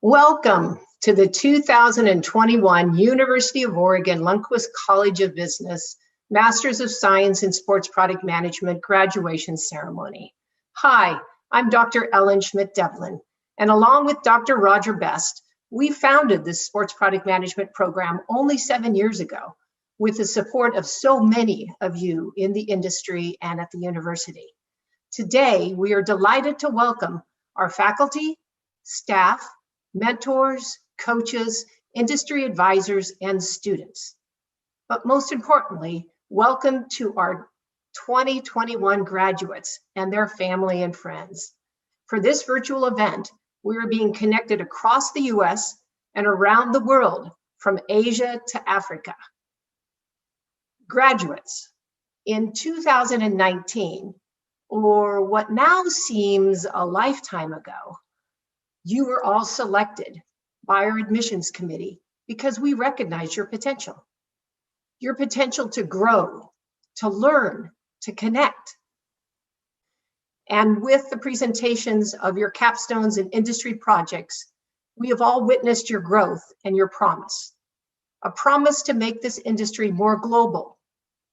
Welcome to the 2021 University of Oregon Lundquist College of Business Masters of Science in Sports Product Management graduation ceremony. Hi, I'm Dr. Ellen Schmidt-Devlin, and along with Dr. Roger Best, we founded this sports product management program only 7 years ago with the support of so many of you in the industry and at the university. Today, we are delighted to welcome our faculty, staff, mentors, coaches, industry advisors, and students. But most importantly, welcome to our 2021 graduates and their family and friends. For this virtual event, we are being connected across the US and around the world from Asia to Africa. Graduates, in 2019, or what now seems a lifetime ago, you were all selected by our admissions committee because we recognize your potential to grow, to learn, to connect. And with the presentations of your capstones and industry projects, we have all witnessed your growth and your promise, a promise to make this industry more global,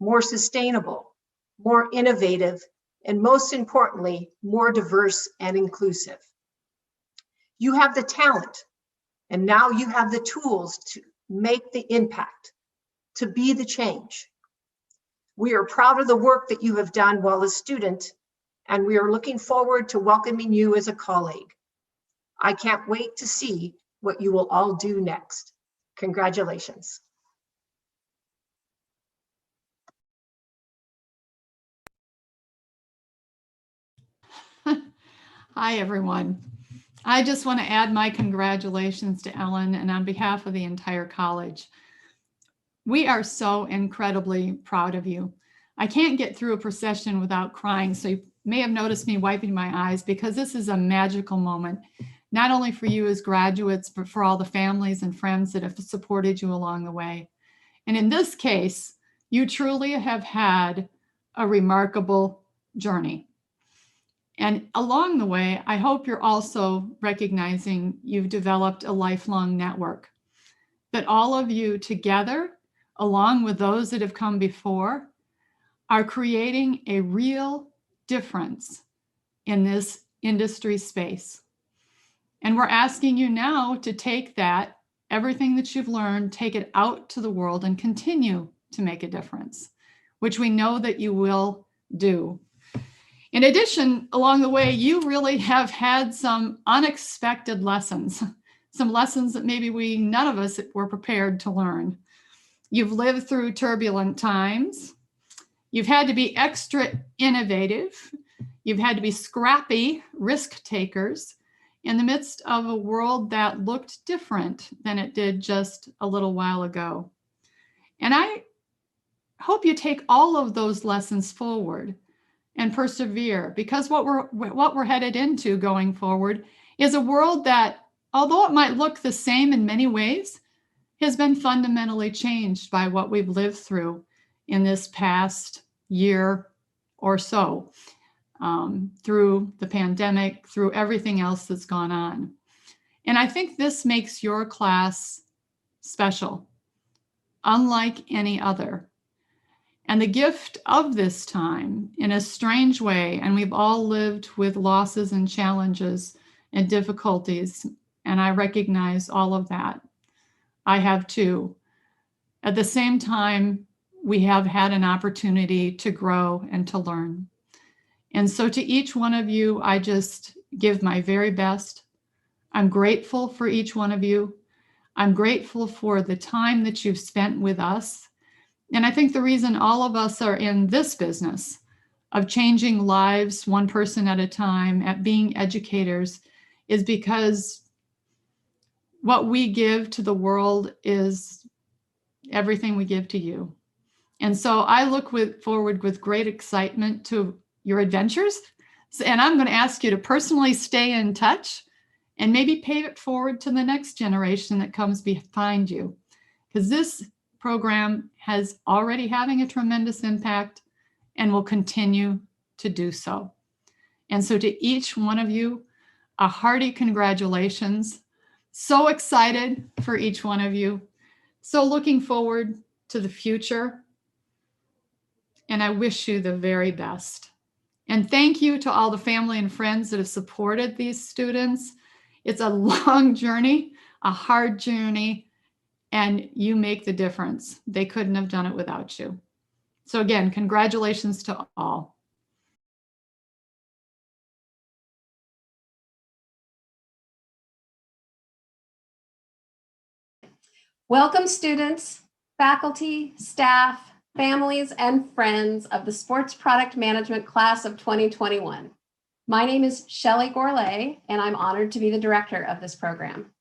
more sustainable, more innovative, and most importantly, more diverse and inclusive. You have the talent, and now you have the tools to make the impact, to be the change. We are proud of the work that you have done while a student, and we are looking forward to welcoming you as a colleague. I can't wait to see what you will all do next. Congratulations. Hi, everyone. I just want to add my congratulations to Ellen and on behalf of the entire college. We are so incredibly proud of you. I can't get through a procession without crying, so you may have noticed me wiping my eyes because this is a magical moment, not only for you as graduates, but for all the families and friends that have supported you along the way. And in this case, you truly have had a remarkable journey. And along the way, I hope you're also recognizing you've developed a lifelong network, that all of you together, along with those that have come before, are creating a real difference in this industry space. And we're asking you now to take that, everything that you've learned, take it out to the world and continue to make a difference, which we know that you will do. In addition, along the way, you really have had some unexpected lessons, some lessons that maybe none of us were prepared to learn. You've lived through turbulent times. You've had to be extra innovative. You've had to be scrappy risk takers in the midst of a world that looked different than it did just a little while ago. And I hope you take all of those lessons forward and persevere, because what we're headed into going forward is a world that, although it might look the same in many ways, has been fundamentally changed by what we've lived through in this past year or so, through the pandemic, through everything else that's gone on. And I think this makes your class special, unlike any other. And the gift of this time, in a strange way, and we've all lived with losses and challenges and difficulties, and I recognize all of that. I have too. At the same time, we have had an opportunity to grow and to learn. And so to each one of you, I just give my very best. I'm grateful for each one of you. I'm grateful for the time that you've spent with us. And I think the reason all of us are in this business of changing lives one person at a time, at being educators, is because what we give to the world is everything we give to you. And so I look forward with great excitement to your adventures. And I'm going to ask you to personally stay in touch and maybe pay it forward to the next generation that comes behind you. Because this program has already having a tremendous impact and will continue to do so. And so to each one of you, a hearty congratulations. So excited for each one of you. So looking forward to the future. And I wish you the very best. And thank you to all the family and friends that have supported these students. It's a long journey, a hard journey, and you make the difference. They couldn't have done it without you. So again, congratulations to all. Welcome students, faculty, staff, families, and friends of the Sports Product Management class of 2021. My name is Shelley Gourlay, and I'm honored to be the director of this program.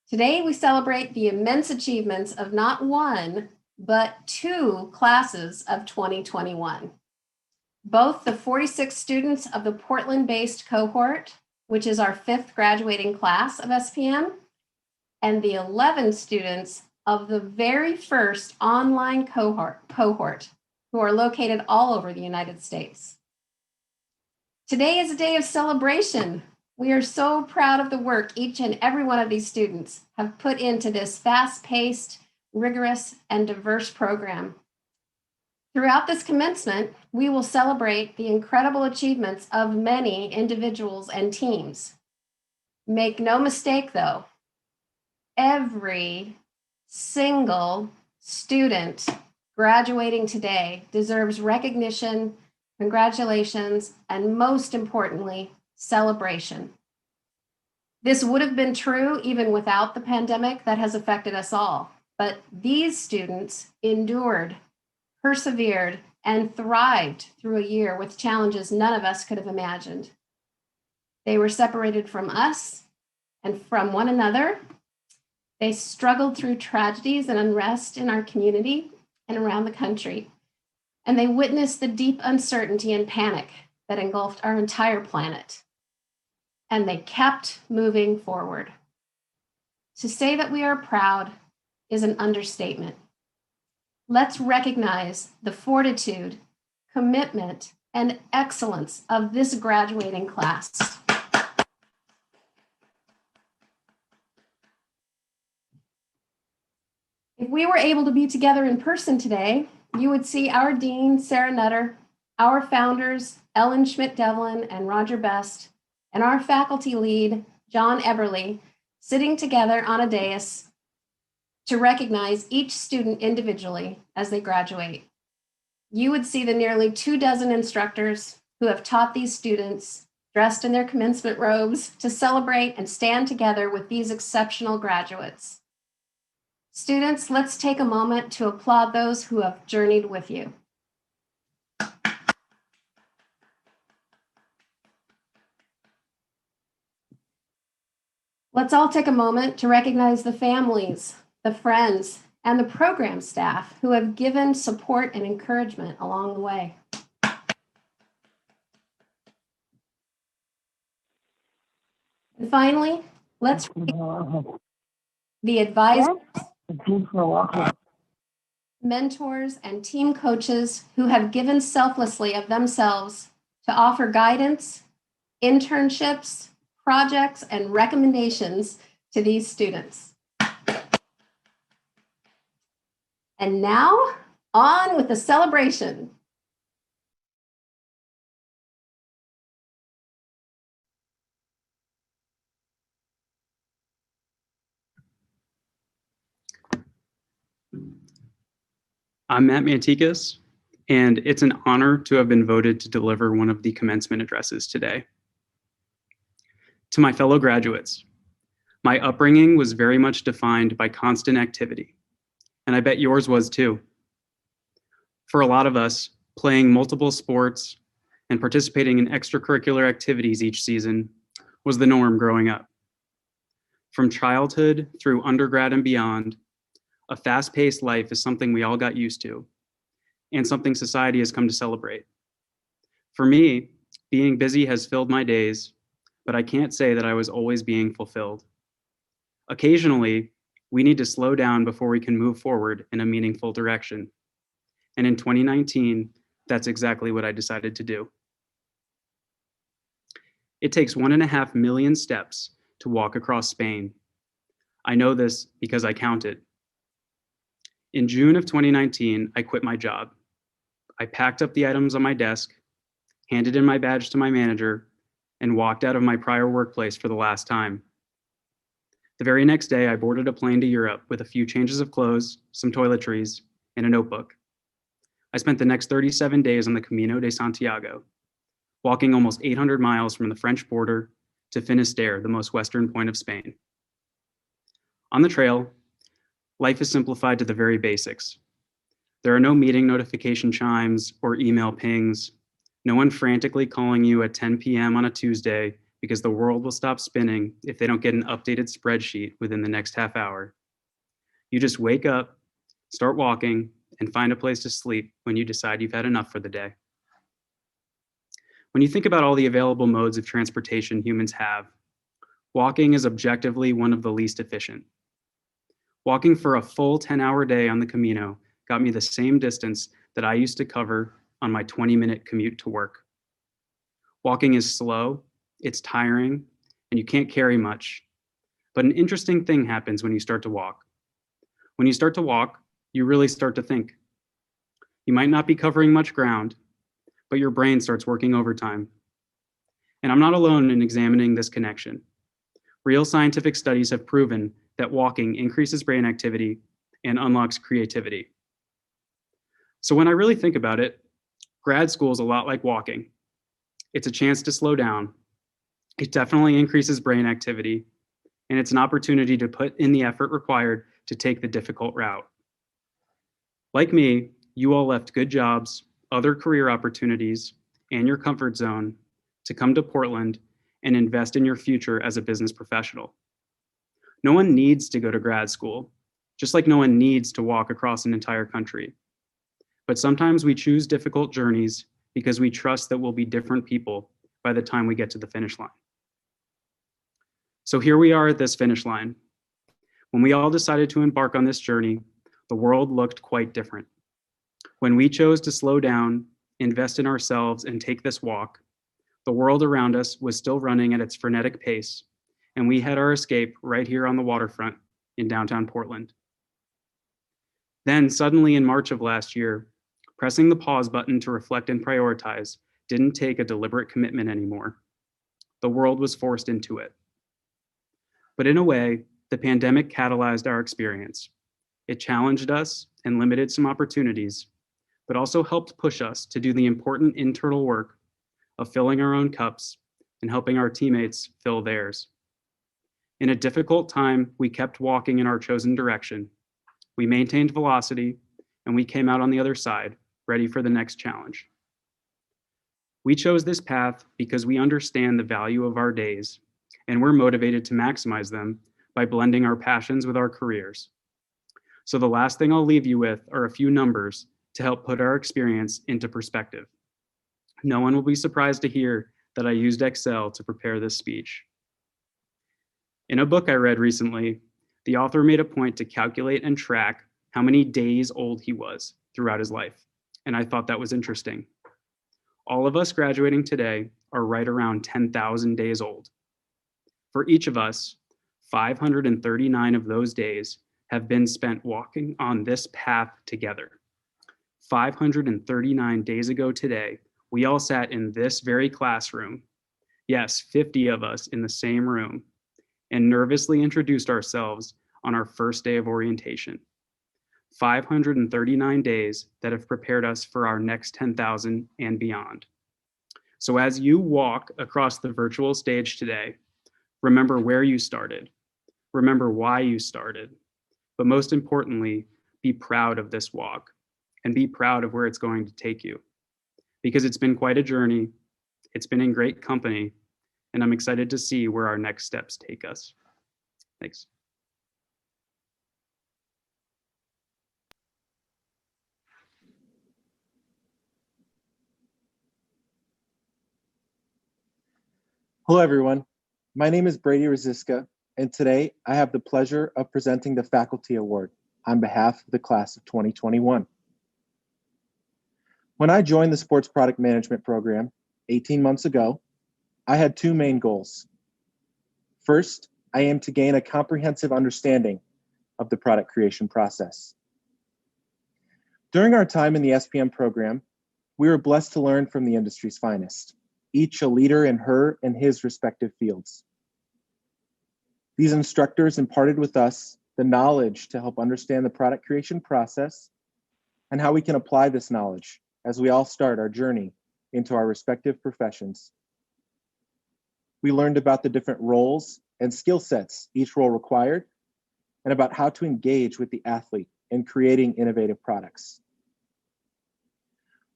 Today, we celebrate the immense achievements of not one, but two classes of 2021. Both the 46 students of the Portland-based cohort, which is our 5th graduating class of SPM, and the 11 students of the very first online cohort who are located all over the United States. Today is a day of celebration. We are so proud of the work each and every one of these students have put into this fast-paced, rigorous, and diverse program. Throughout this commencement, we will celebrate the incredible achievements of many individuals and teams. Make no mistake though, every single student graduating today deserves recognition, congratulations, and most importantly, celebration. This would have been true even without the pandemic that has affected us all, but these students endured, persevered, and thrived through a year with challenges none of us could have imagined. They were separated from us and from one another. They struggled through tragedies and unrest in our community and around the country, and they witnessed the deep uncertainty and panic that engulfed our entire planet. And they kept moving forward. To say that we are proud is an understatement. Let's recognize the fortitude, commitment, and excellence of this graduating class. If we were able to be together in person today, you would see our dean, Sarah Nutter, our founders, Ellen Schmidt-Devlin and Roger Best, and our faculty lead, John Eberly, sitting together on a dais to recognize each student individually as they graduate. You would see the nearly 24 instructors who have taught these students, dressed in their commencement robes, to celebrate and stand together with these exceptional graduates. Students, let's take a moment to applaud those who have journeyed with you. Let's all take a moment to recognize the families, the friends, and the program staff who have given support and encouragement along the way. And finally, let's the advisors, mentors, and team coaches who have given selflessly of themselves to offer guidance, internships, projects, and recommendations to these students. And now, on with the celebration. I'm Matt Mantikas, and it's an honor to have been voted to deliver one of the commencement addresses today. To my fellow graduates, my upbringing was very much defined by constant activity, and I bet yours was too. For a lot of us, playing multiple sports and participating in extracurricular activities each season was the norm growing up. From childhood through undergrad and beyond, a fast-paced life is something we all got used to, and something society has come to celebrate. For me, being busy has filled my days, but I can't say that I was always being fulfilled. Occasionally, we need to slow down before we can move forward in a meaningful direction. And in 2019, that's exactly what I decided to do. It takes 1.5 million steps to walk across Spain I know this because I counted. In June of 2019, I quit my job. I packed up the items on my desk, handed in my badge to my manager, and walked out of my prior workplace for the last time. The very next day, I boarded a plane to Europe with a few changes of clothes, some toiletries, and a notebook. I spent the next 37 days on the Camino de Santiago, walking almost 800 miles from the French border to Finisterre, the most western point of Spain. On the trail, life is simplified to the very basics. There are no meeting notification chimes or email pings, no one frantically calling you at 10 p.m. on a Tuesday because the world will stop spinning if they don't get an updated spreadsheet within the next half hour. You just wake up, start walking, and find a place to sleep when you decide you've had enough for the day. When you think about all the available modes of transportation humans have, walking is objectively one of the least efficient. Walking for a full 10-hour day on the Camino got me the same distance that I used to cover on my 20-minute commute to work. Walking is slow, it's tiring, and you can't carry much. But an interesting thing happens when you start to walk. When you start to walk, you really start to think. You might not be covering much ground, but your brain starts working overtime. And I'm not alone in examining this connection. Real scientific studies have proven that walking increases brain activity and unlocks creativity. So when I really think about it, grad school is a lot like walking. It's a chance to slow down. It definitely increases brain activity, and it's an opportunity to put in the effort required to take the difficult route. Like me, you all left good jobs, other career opportunities, and your comfort zone to come to Portland and invest in your future as a business professional. No one needs to go to grad school, just like no one needs to walk across an entire country. But sometimes we choose difficult journeys because we trust that we'll be different people by the time we get to the finish line. So here we are at this finish line. When we all decided to embark on this journey, the world looked quite different. When we chose to slow down, invest in ourselves, and take this walk, the world around us was still running at its frenetic pace, and we had our escape right here on the waterfront in downtown Portland. Then suddenly in March of last year, pressing the pause button to reflect and prioritize didn't take a deliberate commitment anymore. The world was forced into it. But in a way, the pandemic catalyzed our experience. It challenged us and limited some opportunities, but also helped push us to do the important internal work of filling our own cups and helping our teammates fill theirs. In a difficult time, we kept walking in our chosen direction. We maintained velocity, and we came out on the other side, ready for the next challenge. We chose this path because we understand the value of our days, and we're motivated to maximize them by blending our passions with our careers. So the last thing I'll leave you with are a few numbers to help put our experience into perspective. No one will be surprised to hear that I used Excel to prepare this speech. In a book I read recently, the author made a point to calculate and track how many days old he was throughout his life, and I thought that was interesting. All of us graduating today are right around 10,000 days old. For each of us, 539 of those days have been spent walking on this path together. 539 days ago today, we all sat in this very classroom, yes, 50 of us in the same room, and nervously introduced ourselves on our first day of orientation. 539 days that have prepared us for our next 10,000 and beyond. So as you walk across the virtual stage today, remember where you started, remember why you started, but most importantly, be proud of this walk and be proud of where it's going to take you. Because it's been quite a journey, it's been in great company, and I'm excited to see where our next steps take us. Thanks. Hello, everyone. My name is Brady Rosiska, and today I have the pleasure of presenting the Faculty Award on behalf of the class of 2021. When I joined the Sports Product Management program 18 months ago, I had two main goals. First, I aim to gain a comprehensive understanding of the product creation process. During our time in the SPM program, we were blessed to learn from the industry's finest, each a leader in her and his respective fields. These instructors imparted with us the knowledge to help understand the product creation process and how we can apply this knowledge as we all start our journey into our respective professions. We learned about the different roles and skill sets each role required, and about how to engage with the athlete in creating innovative products.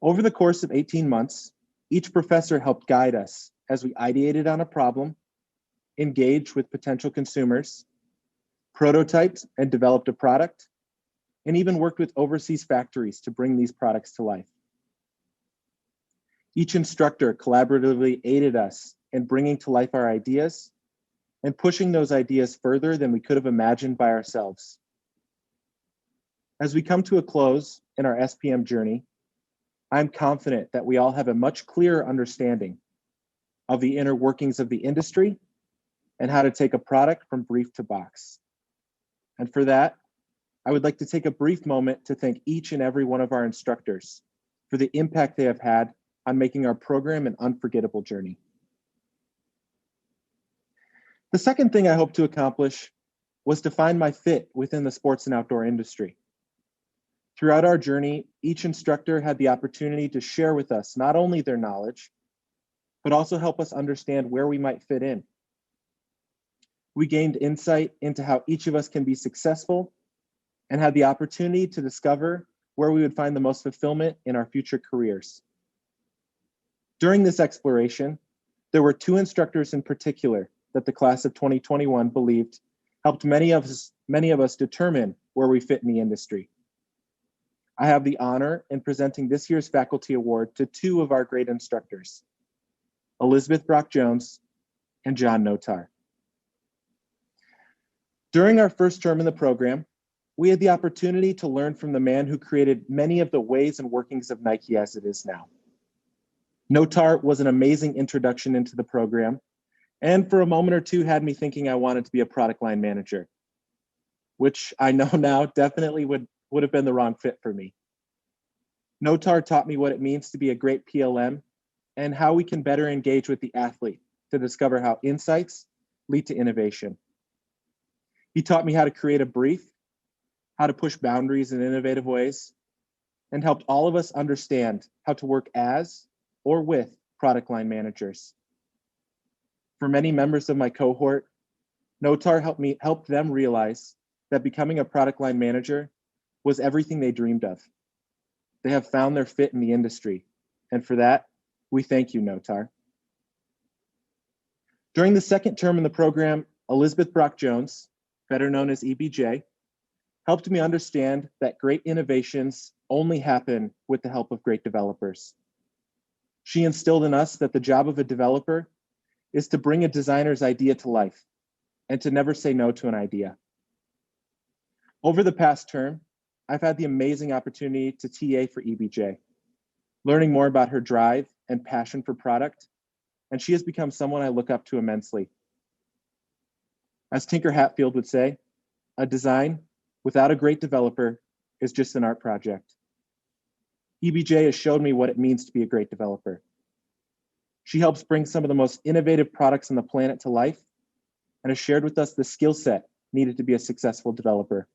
Over the course of 18 months, each professor helped guide us as we ideated on a problem, engaged with potential consumers, prototyped and developed a product, and even worked with overseas factories to bring these products to life. Each instructor collaboratively aided us in bringing to life our ideas and pushing those ideas further than we could have imagined by ourselves. As we come to a close in our SPM journey, I'm confident that we all have a much clearer understanding of the inner workings of the industry and how to take a product from brief to box. And for that, I would like to take a brief moment to thank each and every one of our instructors for the impact they have had on making our program an unforgettable journey. The second thing I hope to accomplish was to find my fit within the sports and outdoor industry. Throughout our journey, each instructor had the opportunity to share with us not only their knowledge, but also help us understand where we might fit in. We gained insight into how each of us can be successful and had the opportunity to discover where we would find the most fulfillment in our future careers. During this exploration, there were two instructors in particular that the class of 2021 believed helped many of us determine where we fit in the industry. I have the honor in presenting this year's faculty award to two of our great instructors, Elizabeth Brock-Jones and John Notar. During our first term in the program, we had the opportunity to learn from the man who created many of the ways and workings of Nike as it is now. Notar was an amazing introduction into the program, and for a moment or two had me thinking I wanted to be a product line manager, which I know now definitely would have been the wrong fit for me. Notar taught me what it means to be a great PLM and how we can better engage with the athlete to discover how insights lead to innovation. He taught me how to create a brief, how to push boundaries in innovative ways, and helped all of us understand how to work as or with product line managers. For many members of my cohort, Notar helped them realize that becoming a product line manager was everything they dreamed of. They have found their fit in the industry, and for that, we thank you, Notar. During the second term in the program, Elizabeth Brock-Jones, better known as EBJ, helped me understand that great innovations only happen with the help of great developers. She instilled in us that the job of a developer is to bring a designer's idea to life and to never say no to an idea. Over the past term, I've had the amazing opportunity to TA for EBJ, learning more about her drive and passion for product, and she has become someone I look up to immensely. As Tinker Hatfield would say, a design without a great developer is just an art project. EBJ has showed me what it means to be a great developer. She helps bring some of the most innovative products on the planet to life and has shared with us the skill set needed to be a successful developer.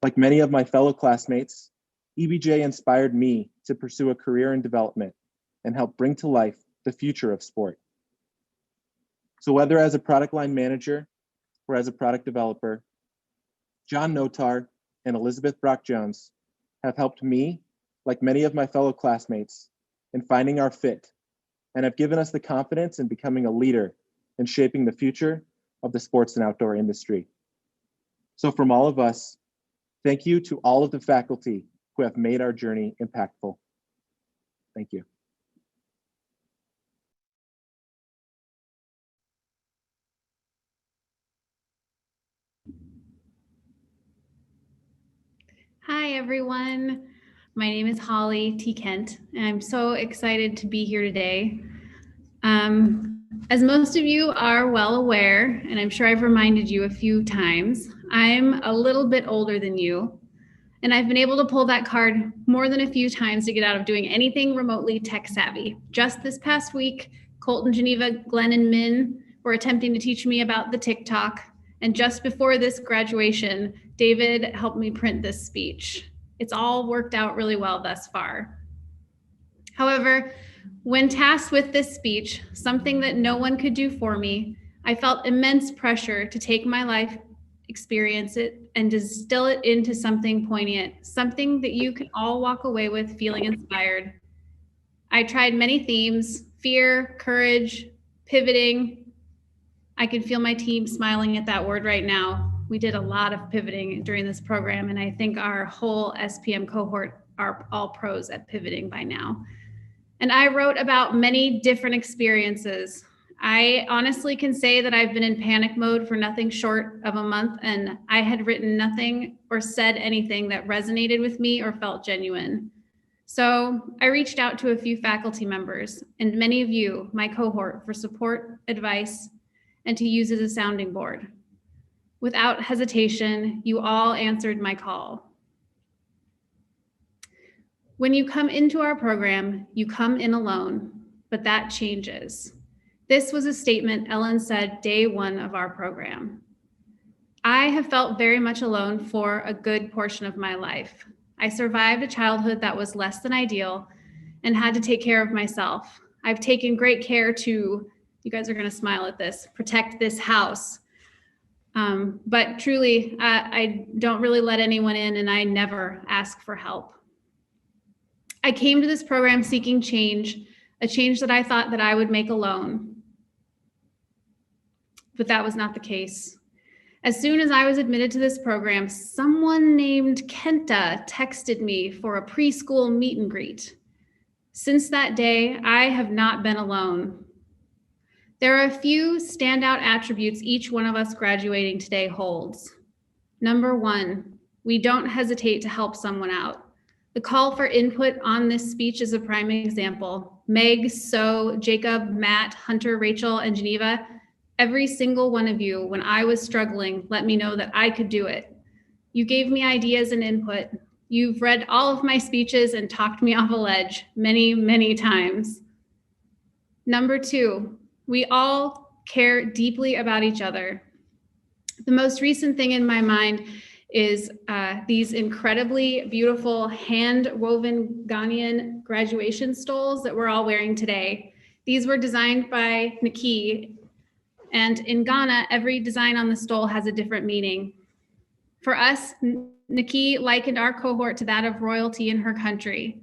Like many of my fellow classmates, EBJ inspired me to pursue a career in development and help bring to life the future of sport. So whether as a product line manager or as a product developer, John Notar and Elizabeth Brock-Jones have helped me, like many of my fellow classmates, in finding our fit and have given us the confidence in becoming a leader in shaping the future of the sports and outdoor industry. So from all of us, thank you to all of the faculty who have made our journey impactful. Thank you. Hi, everyone. My name is Holly T. Kent, and I'm so excited to be here today. As most of you are well aware, and I'm sure I've reminded you a few times, I'm a little bit older than you, and I've been able to pull that card more than a few times to get out of doing anything remotely tech savvy. Just this past week, Colton, Geneva, Glenn, and Min were attempting to teach me about the TikTok, and just before this graduation, David helped me print this speech. It's all worked out really well thus far. However, when tasked with this speech, something that no one could do for me, I felt immense pressure to take my life, experience it, and distill it into something poignant, something that you can all walk away with feeling inspired. I tried many themes: fear, courage, pivoting. I can feel my team smiling at that word right now. We did a lot of pivoting during this program, and I think our whole SPM cohort are all pros at pivoting by now. And I wrote about many different experiences. I honestly can say that I've been in panic mode for nothing short of a month, and I had written nothing or said anything that resonated with me or felt genuine. So I reached out to a few faculty members and many of you, my cohort, for support, advice, and to use as a sounding board. Without hesitation, you all answered my call. When you come into our program, you come in alone, but that changes. This was a statement Ellen said day one of our program. I have felt very much alone for a good portion of my life. I survived a childhood that was less than ideal and had to take care of myself. I've taken great care to, you guys are gonna smile at this, protect this house. But truly, I don't really let anyone in, and I never ask for help. I came to this program seeking change, a change that I thought that I would make alone. But that was not the case. As soon as I was admitted to this program, someone named Kenta texted me for a preschool meet and greet. Since that day, I have not been alone. There are a few standout attributes each one of us graduating today holds. Number one, we don't hesitate to help someone out. The call for input on this speech is a prime example. Meg, So, Jacob, Matt, Hunter, Rachel, and Geneva, every single one of you, when I was struggling, let me know that I could do it. You gave me ideas and input. You've read all of my speeches and talked me off a ledge many, many times. Number two, we all care deeply about each other. The most recent thing in my mind is these incredibly beautiful hand-woven Ghanaian graduation stoles that we're all wearing today. These were designed by Nikki, and in Ghana, every design on the stole has a different meaning. For us, Nikki likened our cohort to that of royalty in her country.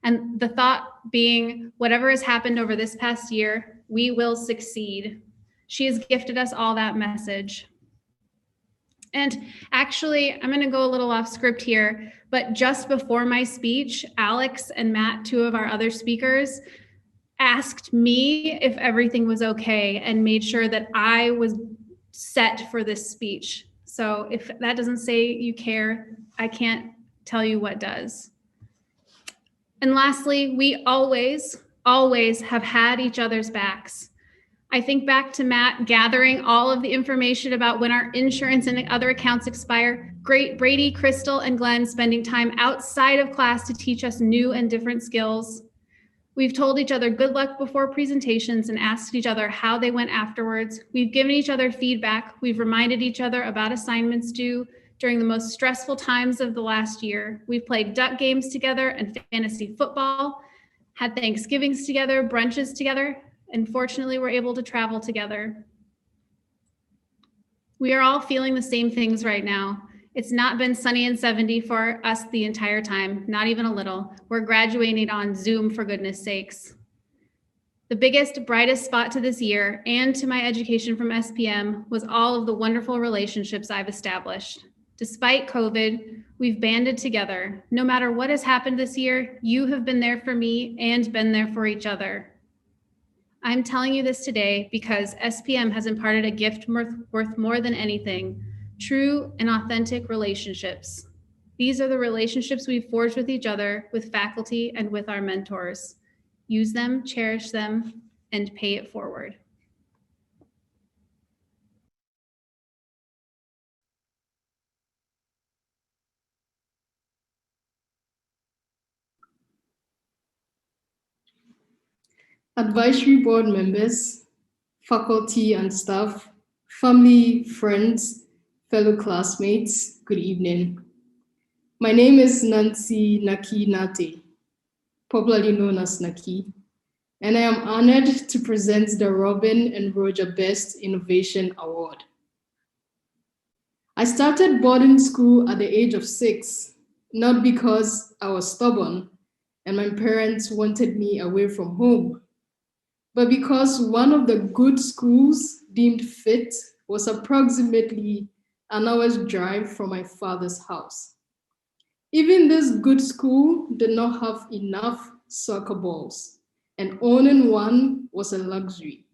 And the thought being, whatever has happened over this past year, we will succeed. She has gifted us all that message. And actually, I'm going to go a little off script here, but just before my speech, Alex and Matt, two of our other speakers, asked me if everything was okay and made sure that I was set for this speech. So if that doesn't say you care, I can't tell you what does. And lastly, we always have had each other's backs. I think back to Matt gathering all of the information about when our insurance and other accounts expire. Great Brady, Crystal, and Glenn spending time outside of class to teach us new and different skills. We've told each other good luck before presentations and asked each other how they went afterwards. We've given each other feedback. We've reminded each other about assignments due during the most stressful times of the last year. We've played duck games together and fantasy football, had Thanksgivings together, brunches together, and fortunately, we're able to travel together. We are all feeling the same things right now. It's not been sunny and 70 for us the entire time, not even a little. We're graduating on Zoom, for goodness sakes. The biggest, brightest spot to this year and to my education from SPM was all of the wonderful relationships I've established. Despite COVID, we've banded together. No matter what has happened this year, you have been there for me and been there for each other. I'm telling you this today because SPM has imparted a gift worth more than anything: true and authentic relationships. These are the relationships we've forged with each other, with faculty, and with our mentors. Use them, cherish them, and pay it forward. advisory board members, faculty and staff, family, friends, fellow classmates, good evening. My name is Nancy Naki Nate, popularly known as Naki, and I am honored to present the Robin and Roger Best Innovation Award. I started boarding school at the age of 6, not because I was stubborn and my parents wanted me away from home, but because one of the good schools deemed fit was approximately an hour's drive from my father's house. Even this good school did not have enough soccer balls, and owning one was a luxury.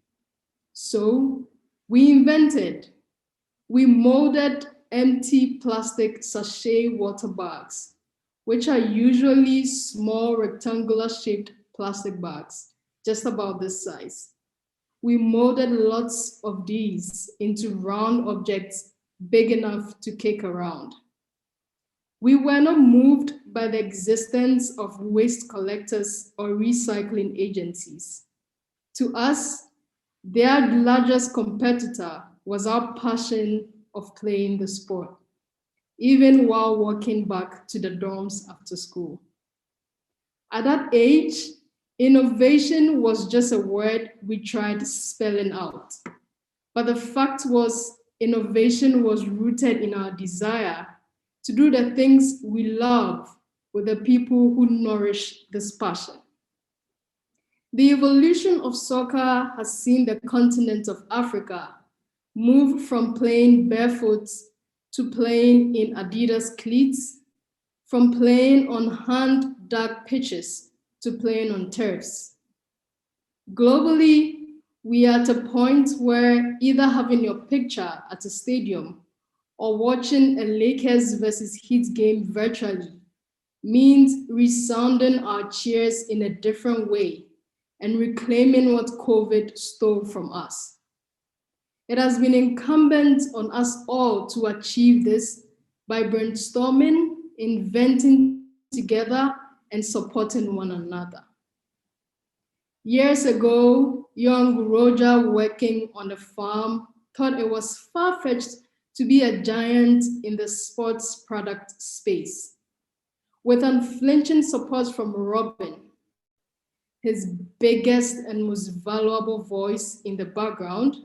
So we invented. We molded empty plastic sachet water bags, which are usually small rectangular shaped plastic bags, just about this size. We molded lots of these into round objects big enough to kick around. We were not moved by the existence of waste collectors or recycling agencies. To us, their largest competitor was our passion of playing the sport, even while walking back to the dorms after school. At that age, innovation was just a word we tried spelling out. But the fact was, innovation was rooted in our desire to do the things we love with the people who nourish this passion. The evolution of soccer has seen the continent of Africa move from playing barefoot to playing in Adidas cleats, from playing on hand-dug pitches to playing on turfs. Globally, we are at a point where either having your picture at a stadium or watching a Lakers versus Heat game virtually means resounding our cheers in a different way and reclaiming what COVID stole from us. It has been incumbent on us all to achieve this by brainstorming, inventing together, and supporting one another. Years ago, young Roger working on a farm thought it was far-fetched to be a giant in the sports product space. With unflinching support from Robin, his biggest and most valuable voice in the background,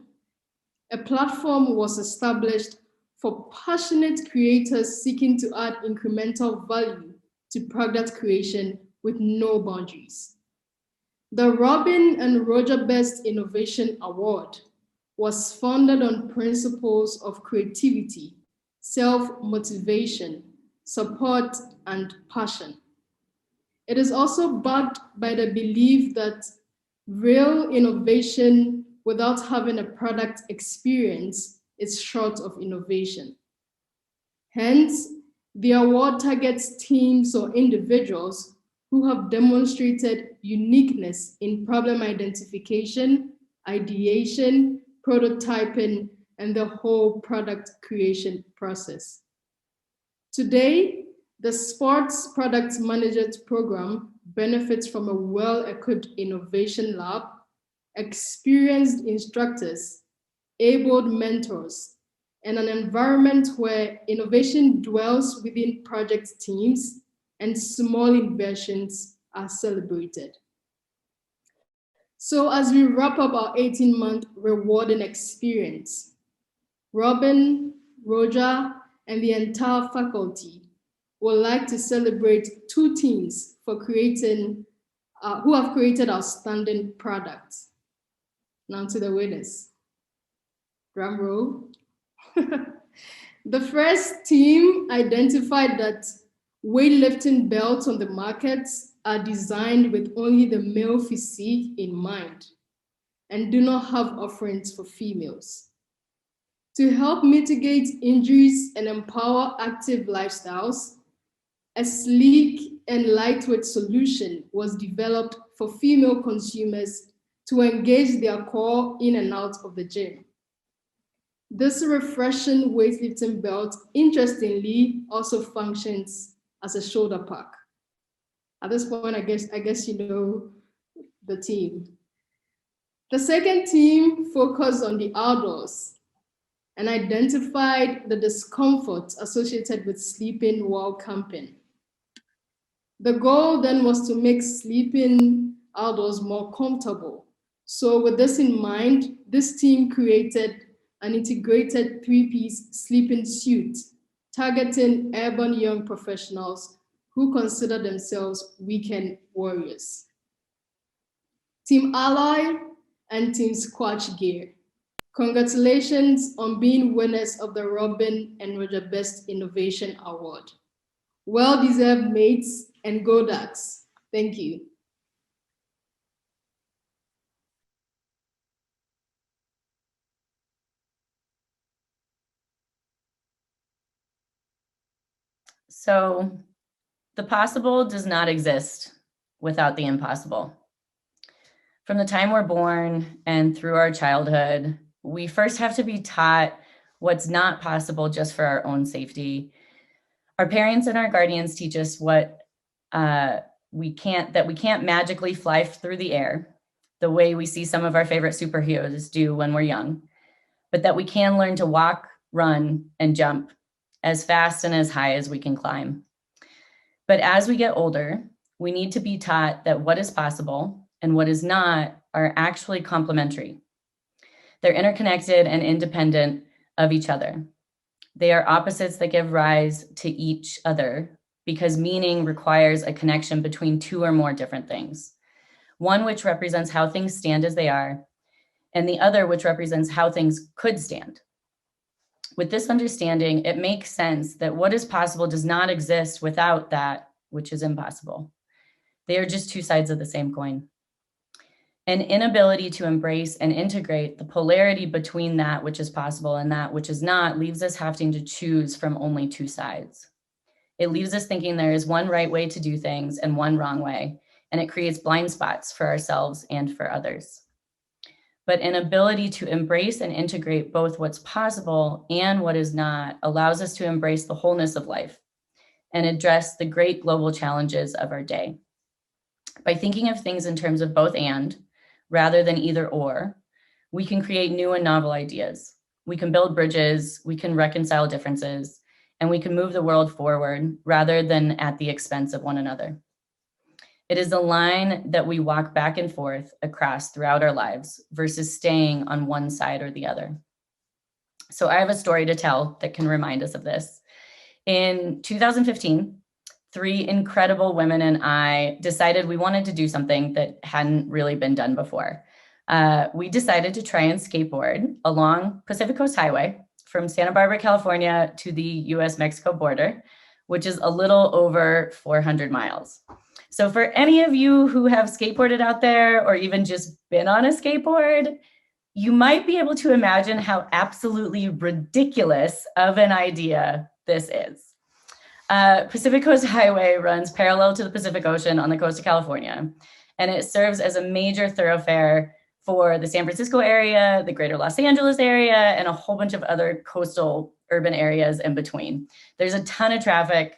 a platform was established for passionate creators seeking to add incremental value to product creation with no boundaries. The Robin and Roger Best Innovation Award was founded on principles of creativity, self-motivation, support, and passion. It is also backed by the belief that real innovation without having a product experience is short of innovation. Hence, the award targets teams or individuals who have demonstrated uniqueness in problem identification, ideation, prototyping, and the whole product creation process. Today, the Sports Product Managers Program benefits from a well-equipped innovation lab, experienced instructors, abled mentors, and an environment where innovation dwells within project teams and small inventions are celebrated. So as we wrap up our 18-month rewarding experience, Robin, Roger, and the entire faculty would like to celebrate 2 teams for creating, who have created outstanding products. Now to the winners. Drum roll. The first team identified that weightlifting belts on the markets are designed with only the male physique in mind and do not have offerings for females. To help mitigate injuries and empower active lifestyles, a sleek and lightweight solution was developed for female consumers to engage their core in and out of the gym. This refreshing weightlifting belt, interestingly, also functions as a shoulder pack. At this point, I guess you know the team. The second team focused on the outdoors and identified the discomfort associated with sleeping while camping. The goal then was to make sleeping outdoors more comfortable. So with this in mind, this team created an integrated three-piece sleeping suit targeting urban young professionals who consider themselves weekend warriors. Team Alloy and Team Squatch Gear. Congratulations on being winners of the Robin and Roger Best Innovation Award. Well-deserved mates and go Ducks. Thank you. So the possible does not exist without the impossible. From the time we're born and through our childhood, we first have to be taught what's not possible just for our own safety. Our parents and our guardians teach us that we can't magically fly through the air the way we see some of our favorite superheroes do when we're young, but that we can learn to walk, run, and jump as fast and as high as we can climb. But as we get older, we need to be taught that what is possible and what is not are actually complementary. They're interconnected and independent of each other. They are opposites that give rise to each other because meaning requires a connection between two or more different things. One which represents how things stand as they are, and the other which represents how things could stand. With this understanding, it makes sense that what is possible does not exist without that which is impossible. They are just two sides of the same coin. An inability to embrace and integrate the polarity between that which is possible and that which is not leaves us having to choose from only two sides. It leaves us thinking there is one right way to do things and one wrong way, and it creates blind spots for ourselves and for others. But an ability to embrace and integrate both what's possible and what is not allows us to embrace the wholeness of life and address the great global challenges of our day. By thinking of things in terms of both and, rather than either or, we can create new and novel ideas. We can build bridges, we can reconcile differences, and we can move the world forward rather than at the expense of one another. It is a line that we walk back and forth across throughout our lives versus staying on one side or the other. So I have a story to tell that can remind us of this. In 2015, three incredible women and I decided we wanted to do something that hadn't really been done before. We decided to try and skateboard along Pacific Coast Highway from Santa Barbara, California to the US-Mexico border, which is a little over 400 miles. So for any of you who have skateboarded out there or even just been on a skateboard, you might be able to imagine how absolutely ridiculous of an idea this is. Pacific Coast Highway runs parallel to the Pacific Ocean on the coast of California, and it serves as a major thoroughfare for the San Francisco area, the greater Los Angeles area, and a whole bunch of other coastal urban areas in between. There's a ton of traffic.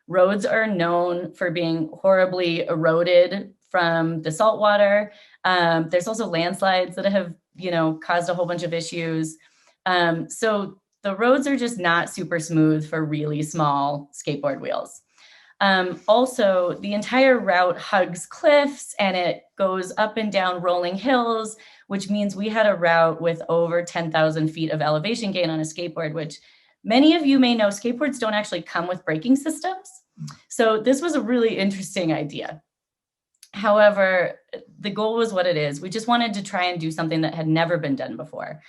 Roads are known for being horribly eroded from the salt water. There's also landslides that have, caused a whole bunch of issues. So the roads are just not super smooth for really small skateboard wheels. Also, the entire route hugs cliffs and it goes up and down rolling hills, which means we had a route with over 10,000 feet of elevation gain on a skateboard, which many of you may know skateboards don't actually come with braking systems. So this was a really interesting idea. However, the goal was what it is. We just wanted to try and do something that had never been done before,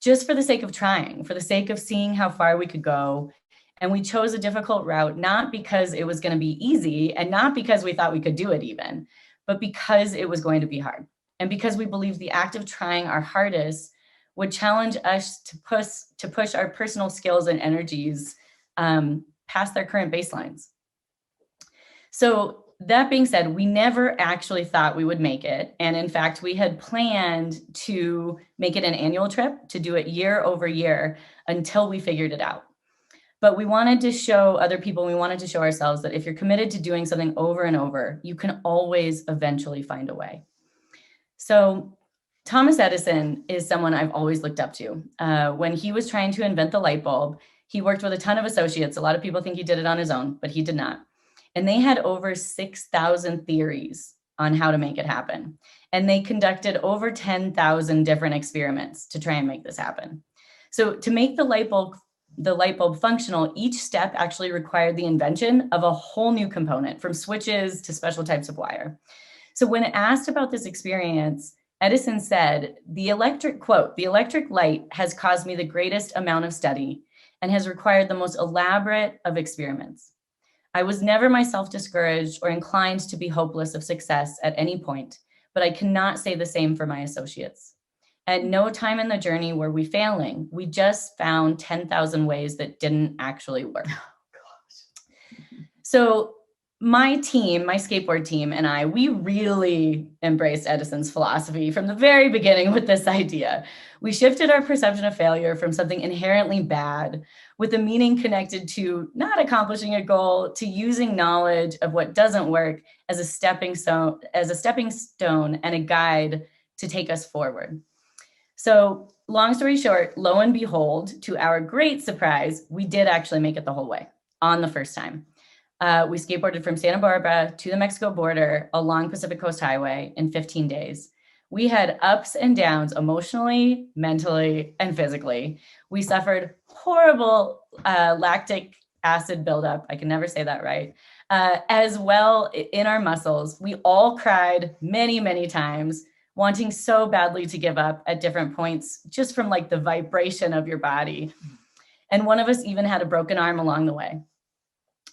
just for the sake of trying, for the sake of seeing how far we could go. And we chose a difficult route, not because it was going to be easy and not because we thought we could do it even, but because it was going to be hard. And because we believed the act of trying our hardest would challenge us to push our personal skills and energies past their current baselines. So that being said, we never actually thought we would make it. And in fact, we had planned to make it an annual trip, to do it year over year until we figured it out. But we wanted to show other people, we wanted to show ourselves that if you're committed to doing something over and over, you can always eventually find a way. So Thomas Edison is someone I've always looked up to. When he was trying to invent the light bulb, he worked with a ton of associates. A lot of people think he did it on his own, but he did not. And they had over 6,000 theories on how to make it happen. And they conducted over 10,000 different experiments to try and make this happen. So to make the light bulb functional, each step actually required the invention of a whole new component, from switches to special types of wire. So when asked about this experience, Edison said, the electric light has caused me the greatest amount of study and has required the most elaborate of experiments. I was never myself discouraged or inclined to be hopeless of success at any point, but I cannot say the same for my associates. At no time in the journey were we failing. We just found 10,000 ways that didn't actually work. So my team, my skateboard team and I, we really embraced Edison's philosophy from the very beginning with this idea. We shifted our perception of failure from something inherently bad with a meaning connected to not accomplishing a goal to using knowledge of what doesn't work as a stepping stone and a guide to take us forward. So long story short, lo and behold, to our great surprise, we did actually make it the whole way on the first time. We skateboarded from Santa Barbara to the Mexico border along Pacific Coast Highway in 15 days. We had ups and downs emotionally, mentally, and physically. We suffered horrible lactic acid buildup. I can never say that right. As well in our muscles. We all cried many, many times, wanting so badly to give up at different points, just from like the vibration of your body. And one of us even had a broken arm along the way.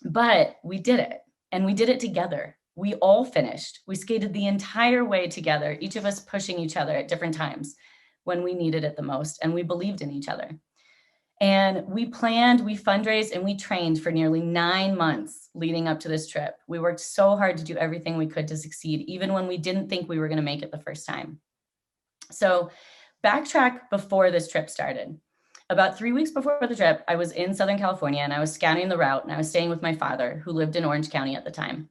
But we did it, and we did it together. We all finished. We skated the entire way together, each of us pushing each other at different times when we needed it the most, and we believed in each other. And we planned, we fundraised, and we trained for nearly 9 months leading up to this trip. We worked so hard to do everything we could to succeed, even when we didn't think we were going to make it the first time. So backtrack before this trip started. About 3 weeks before the trip, I was in Southern California and I was scouting the route, and I was staying with my father, who lived in Orange County at the time.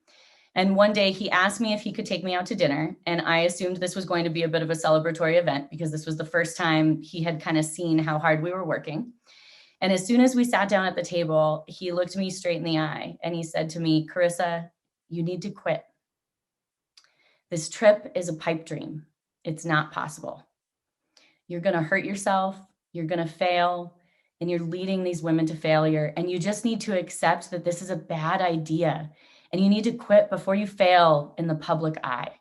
And one day he asked me if he could take me out to dinner. And I assumed this was going to be a bit of a celebratory event because this was the first time he had kind of seen how hard we were working. And as soon as we sat down at the table, he looked me straight in the eye and he said to me, "Carissa, you need to quit. This trip is a pipe dream. It's not possible. You're going to hurt yourself. You're going to fail, and you're leading these women to failure. And you just need to accept that this is a bad idea, and you need to quit before you fail in the public eye."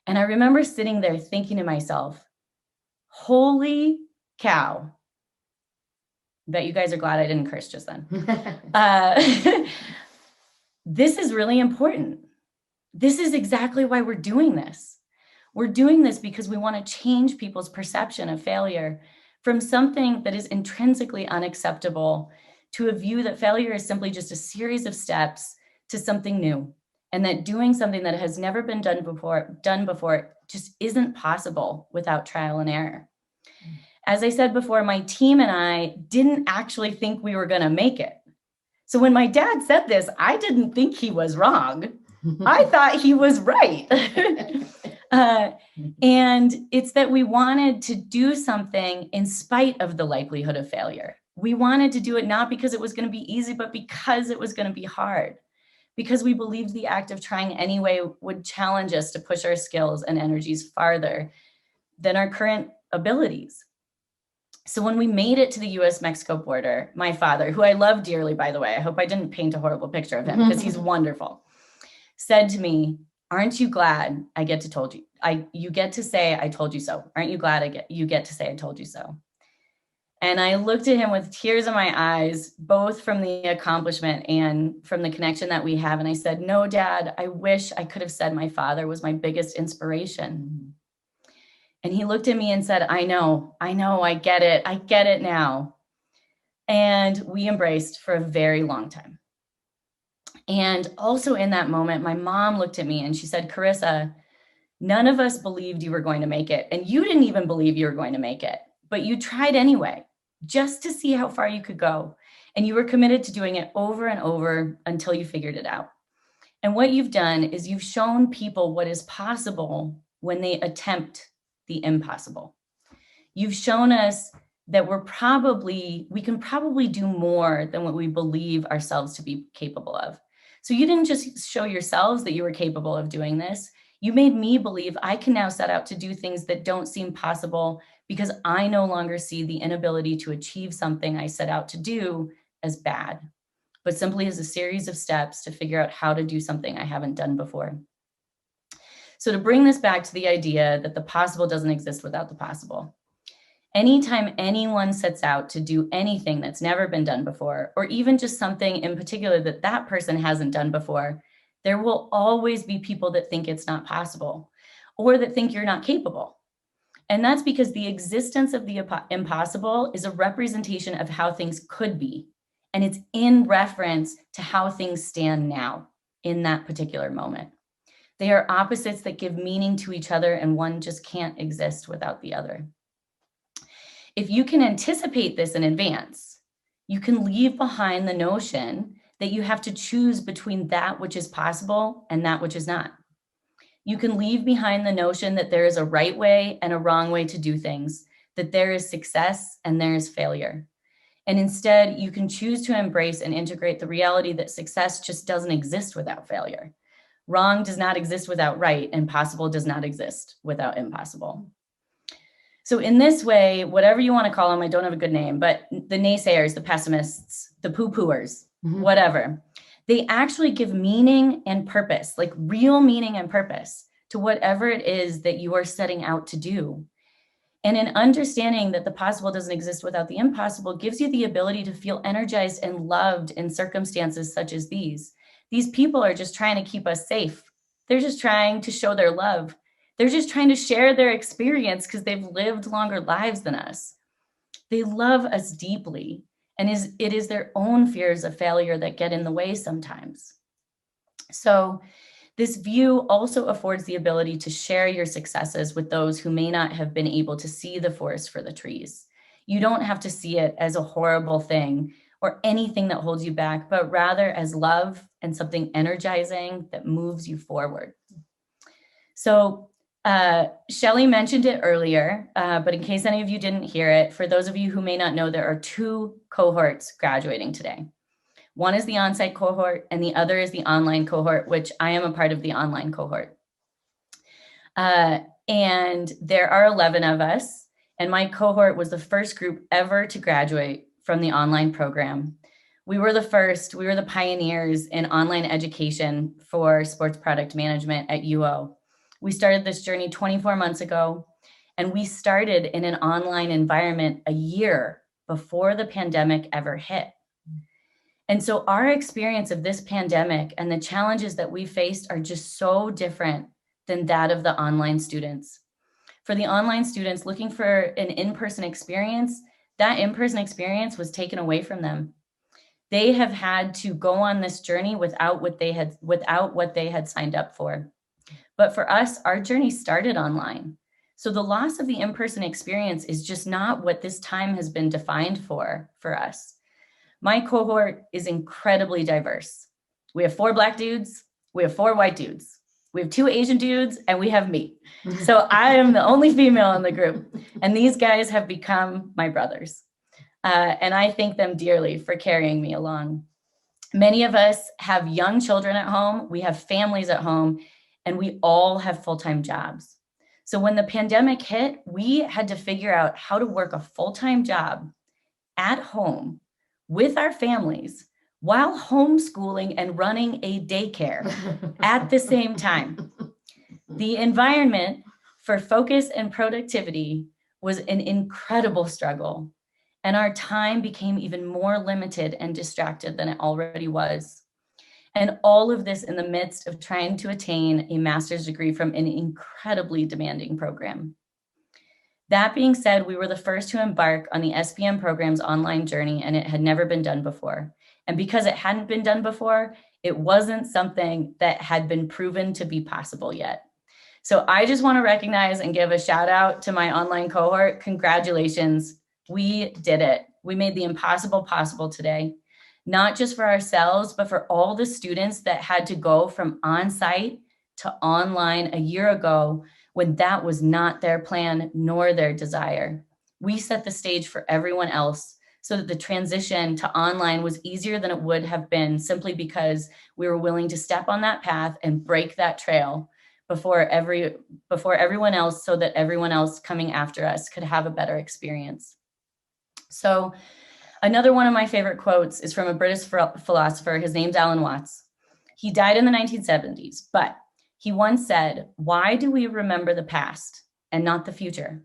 And I remember sitting there thinking to myself, holy cow. Bet you guys are glad I didn't curse just then. This is really important. This is exactly why we're doing this. We're doing this because we want to change people's perception of failure from something that is intrinsically unacceptable to a view that failure is simply just a series of steps to something new, and that doing something that has never been done before just isn't possible without trial and error. As I said before, my team and I didn't actually think we were going to make it. So when my dad said this, I didn't think he was wrong. I thought he was right. And it's that we wanted to do something in spite of the likelihood of failure. We wanted to do it not because it was going to be easy, but because it was going to be hard. Because we believed the act of trying anyway would challenge us to push our skills and energies farther than our current abilities. So when we made it to the US-Mexico border, my father, who I love dearly, by the way, I hope I didn't paint a horrible picture of him because he's wonderful, said to me, "Aren't you glad I get to told you? You get to say, I told you so. Aren't you glad you get to say, I told you so?" And I looked at him with tears in my eyes, both from the accomplishment and from the connection that we have. And I said, "No, Dad, I wish I could have said my father was my biggest inspiration." And he looked at me and said, I know, I get it now. And we embraced for a very long time. And also in that moment, my mom looked at me and she said, "Carissa, none of us believed you were going to make it. And you didn't even believe you were going to make it, but you tried anyway, just to see how far you could go. And you were committed to doing it over and over until you figured it out. And what you've done is you've shown people what is possible when they attempt the impossible. You've shown us that we can probably do more than what we believe ourselves to be capable of. So you didn't just show yourselves that you were capable of doing this. You made me believe I can now set out to do things that don't seem possible because I no longer see the inability to achieve something I set out to do as bad, but simply as a series of steps to figure out how to do something I haven't done before. So to bring this back to the idea that the possible doesn't exist without the possible. Anytime anyone sets out to do anything that's never been done before, or even just something in particular that that person hasn't done before, there will always be people that think it's not possible or that think you're not capable. And that's because the existence of the impossible is a representation of how things could be. And it's in reference to how things stand now in that particular moment. They are opposites that give meaning to each other, and one just can't exist without the other. If you can anticipate this in advance, you can leave behind the notion that you have to choose between that which is possible and that which is not. You can leave behind the notion that there is a right way and a wrong way to do things, that there is success and there is failure. And instead, you can choose to embrace and integrate the reality that success just doesn't exist without failure. Wrong does not exist without right, and possible does not exist without impossible. So in this way, whatever you want to call them, I don't have a good name, but the naysayers, the pessimists, the poo-pooers, whatever, they actually give meaning and purpose, like real meaning and purpose to whatever it is that you are setting out to do. And in understanding that the possible doesn't exist without the impossible gives you the ability to feel energized and loved in circumstances such as these. These people are just trying to keep us safe. They're just trying to show their love. They're just trying to share their experience because they've lived longer lives than us. They love us deeply, and it is their own fears of failure that get in the way sometimes. So this view also affords the ability to share your successes with those who may not have been able to see the forest for the trees. You don't have to see it as a horrible thing or anything that holds you back, but rather as love and something energizing that moves you forward. So Shelley mentioned it earlier, but in case any of you didn't hear it, for those of you who may not know, there are 2 cohorts graduating today. One is the on-site cohort and the other is the online cohort, which I am a part of the online cohort. And there are 11 of us, and my cohort was the first group ever to graduate from the online program. We were the first, we were the pioneers in online education for sports product management at UO. We started this journey 24 months ago, and we started in an online environment a year before the pandemic ever hit. And so our experience of this pandemic and the challenges that we faced are just so different than that of the online students. For the online students looking for an in-person experience, that in-person experience was taken away from them. They have had to go on this journey without what they had signed up for. But for us, our journey started online. So the loss of the in-person experience is just not what this time has been defined for us. My cohort is incredibly diverse. We have 4 Black dudes, we have 4 white dudes, we have 2 Asian dudes, and we have me. So I am the only female in the group. And these guys have become my brothers. And I thank them dearly for carrying me along. Many of us have young children at home, we have families at home, and we all have full-time jobs. So when the pandemic hit, we had to figure out how to work a full-time job at home with our families while homeschooling and running a daycare at the same time. The environment for focus and productivity was an incredible struggle, and our time became even more limited and distracted than it already was. And all of this in the midst of trying to attain a master's degree from an incredibly demanding program. That being said, we were the first to embark on the SPM program's online journey, and it had never been done before. And because it hadn't been done before, it wasn't something that had been proven to be possible yet. So I just want to recognize and give a shout out to my online cohort. Congratulations, we did it. We made the impossible possible today. Not just for ourselves, but for all the students that had to go from on-site to online a year ago when that was not their plan nor their desire. We set the stage for everyone else so that the transition to online was easier than it would have been simply because we were willing to step on that path and break that trail before everyone else, so that everyone else coming after us could have a better experience. So another one of my favorite quotes is from a British philosopher. His name's Alan Watts. He died in the 1970s, but he once said, "Why do we remember the past and not the future?"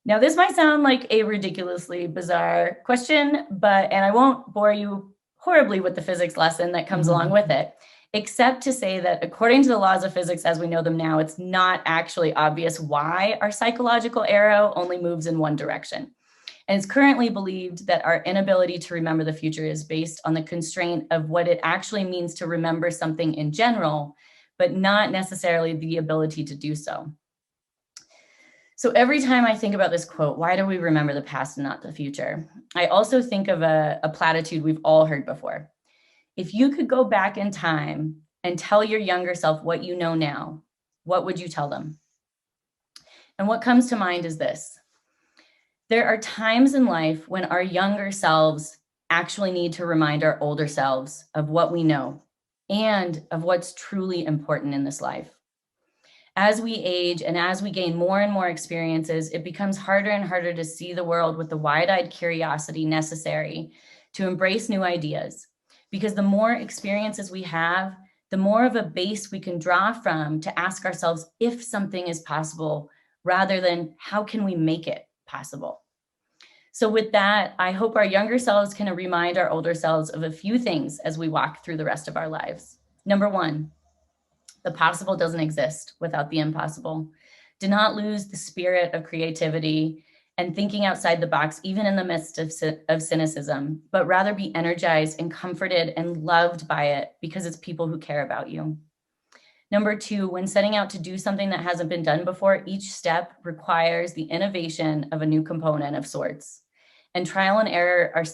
Now, this might sound like a ridiculously bizarre question, and I won't bore you horribly with the physics lesson that comes along with it, except to say that according to the laws of physics as we know them now, it's not actually obvious why our psychological arrow only moves in one direction. And it's currently believed that our inability to remember the future is based on the constraint of what it actually means to remember something in general, but not necessarily the ability to do so. So every time I think about this quote, why do we remember the past and not the future? I also think of a platitude we've all heard before. If you could go back in time and tell your younger self what you know now, what would you tell them? And what comes to mind is this. There are times in life when our younger selves actually need to remind our older selves of what we know and of what's truly important in this life. As we age and as we gain more and more experiences, it becomes harder and harder to see the world with the wide-eyed curiosity necessary to embrace new ideas. Because the more experiences we have, the more of a base we can draw from to ask ourselves if something is possible, rather than how can we make it possible. So with that, I hope our younger selves can remind our older selves of a few things as we walk through the rest of our lives. Number one, the possible doesn't exist without the impossible. Do not lose the spirit of creativity and thinking outside the box, even in the midst of cynicism, but rather be energized and comforted and loved by it because it's people who care about you. Number two, when setting out to do something that hasn't been done before, each step requires the innovation of a new component of sorts. And trial and error are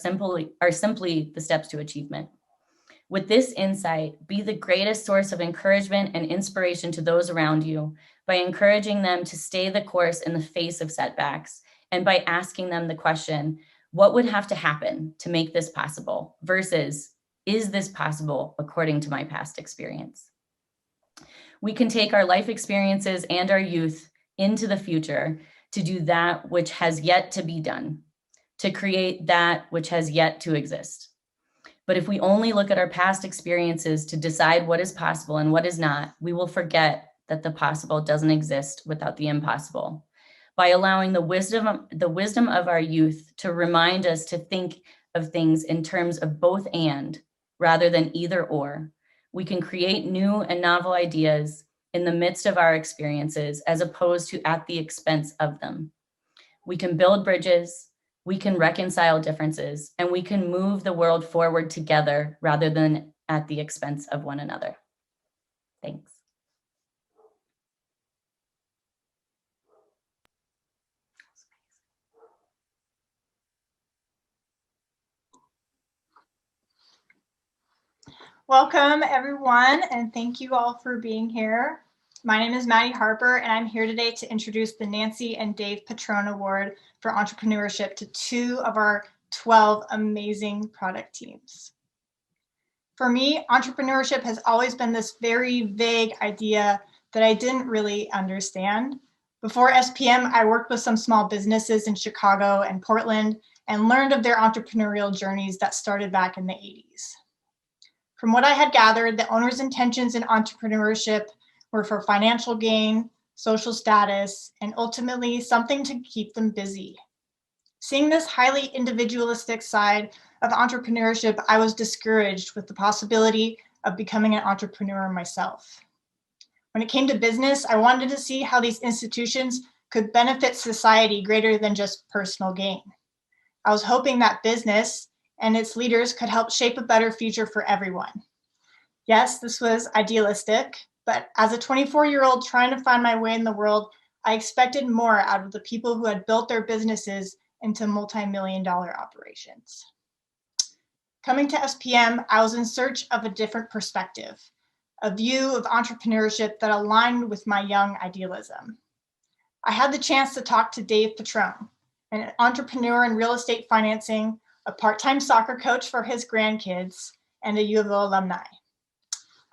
simply the steps to achievement. With this insight, be the greatest source of encouragement and inspiration to those around you by encouraging them to stay the course in the face of setbacks and by asking them the question, what would have to happen to make this possible versus, is this possible according to my past experience? We can take our life experiences and our youth into the future to do that which has yet to be done, to create that which has yet to exist. But if we only look at our past experiences to decide what is possible and what is not, we will forget that the possible doesn't exist without the impossible. By allowing the wisdom of our youth to remind us to think of things in terms of both and rather than either or, we can create new and novel ideas in the midst of our experiences as opposed to at the expense of them. We can build bridges, we can reconcile differences, and we can move the world forward together rather than at the expense of one another. Thanks. Welcome, everyone, and thank you all for being here. My name is Maddie Harper, and I'm here today to introduce the Nancy and Dave Patrone Award for Entrepreneurship to 2 of our 12 amazing product teams. For me, entrepreneurship has always been this very vague idea that I didn't really understand. Before SPM, I worked with some small businesses in Chicago and Portland and learned of their entrepreneurial journeys that started back in the 80s. From what I had gathered, the owner's intentions in entrepreneurship were for financial gain, social status, and ultimately something to keep them busy. Seeing this highly individualistic side of entrepreneurship, I was discouraged with the possibility of becoming an entrepreneur myself. When it came to business, I wanted to see how these institutions could benefit society greater than just personal gain. I was hoping that business and its leaders could help shape a better future for everyone. Yes, this was idealistic, but as a 24-year-old trying to find my way in the world, I expected more out of the people who had built their businesses into multi-million-dollar operations. Coming to SPM, I was in search of a different perspective, a view of entrepreneurship that aligned with my young idealism. I had the chance to talk to Dave Patrone, an entrepreneur in real estate financing, a part-time soccer coach for his grandkids, and a U of O alumni.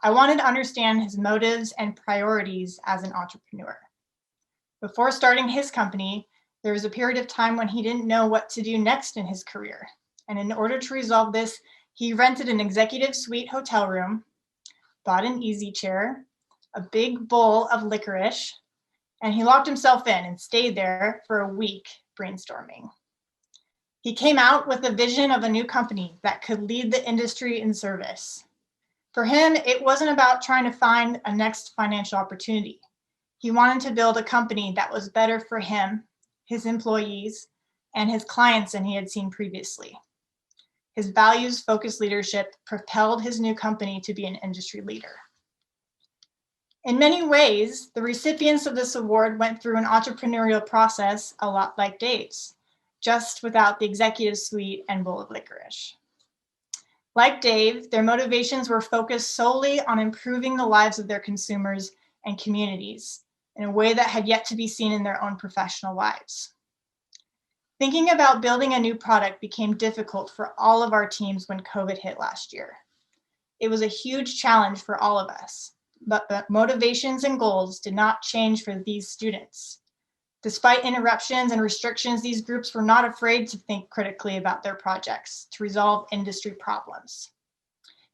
I wanted to understand his motives and priorities as an entrepreneur. Before starting his company, there was a period of time when he didn't know what to do next in his career. And in order to resolve this, he rented an executive suite hotel room, bought an easy chair, a big bowl of licorice, and he locked himself in and stayed there for a week brainstorming. He came out with a vision of a new company that could lead the industry in service. For him, it wasn't about trying to find a next financial opportunity. He wanted to build a company that was better for him, his employees, and his clients than he had seen previously. His values-focused leadership propelled his new company to be an industry leader. In many ways, the recipients of this award went through an entrepreneurial process a lot like Dave's, just without the executive suite and bowl of licorice. Like Dave, their motivations were focused solely on improving the lives of their consumers and communities in a way that had yet to be seen in their own professional lives. Thinking about building a new product became difficult for all of our teams when COVID hit last year. It was a huge challenge for all of us, but the motivations and goals did not change for these students. Despite interruptions and restrictions, these groups were not afraid to think critically about their projects to resolve industry problems.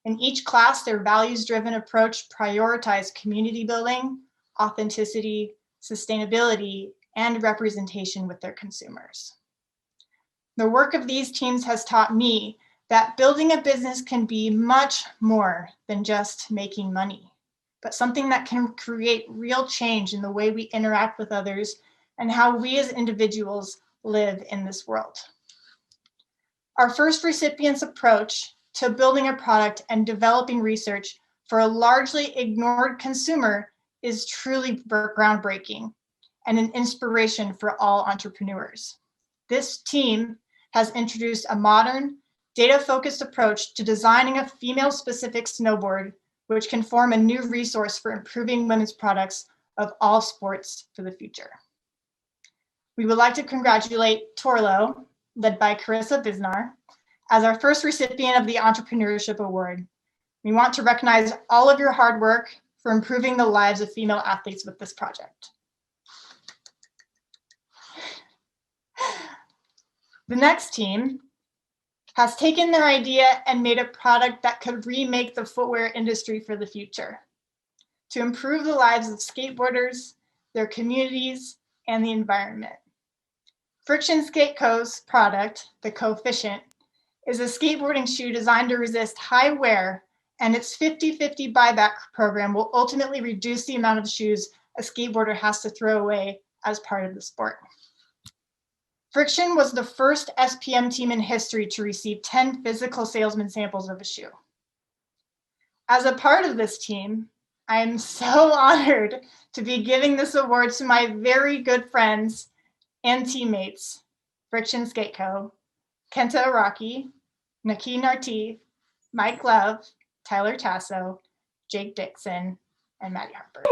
In each class, their values-driven approach prioritized community building, authenticity, sustainability, and representation with their consumers. The work of these teams has taught me that building a business can be much more than just making money, but something that can create real change in the way we interact with others and how we as individuals live in this world. Our first recipient's approach to building a product and developing research for a largely ignored consumer is truly groundbreaking and an inspiration for all entrepreneurs. This team has introduced a modern, data-focused approach to designing a female-specific snowboard, which can form a new resource for improving women's products of all sports for the future. We would like to congratulate Torlo, led by Carissa Bisnar, as our first recipient of the Entrepreneurship Award. We want to recognize all of your hard work for improving the lives of female athletes with this project. The next team has taken their idea and made a product that could remake the footwear industry for the future to improve the lives of skateboarders, their communities, and the environment. Friction Skate Co.'s product, the Coefficient, is a skateboarding shoe designed to resist high wear, and its 50-50 buyback program will ultimately reduce the amount of shoes a skateboarder has to throw away as part of the sport. Friction was the first SPM team in history to receive 10 physical salesman samples of a shoe. As a part of this team, I am so honored to be giving this award to my very good friends and teammates, Friction Skate Co., Kenta Araki, Naki Nartif, Mike Love, Tyler Tasso, Jake Dixon, and Maddie Harper.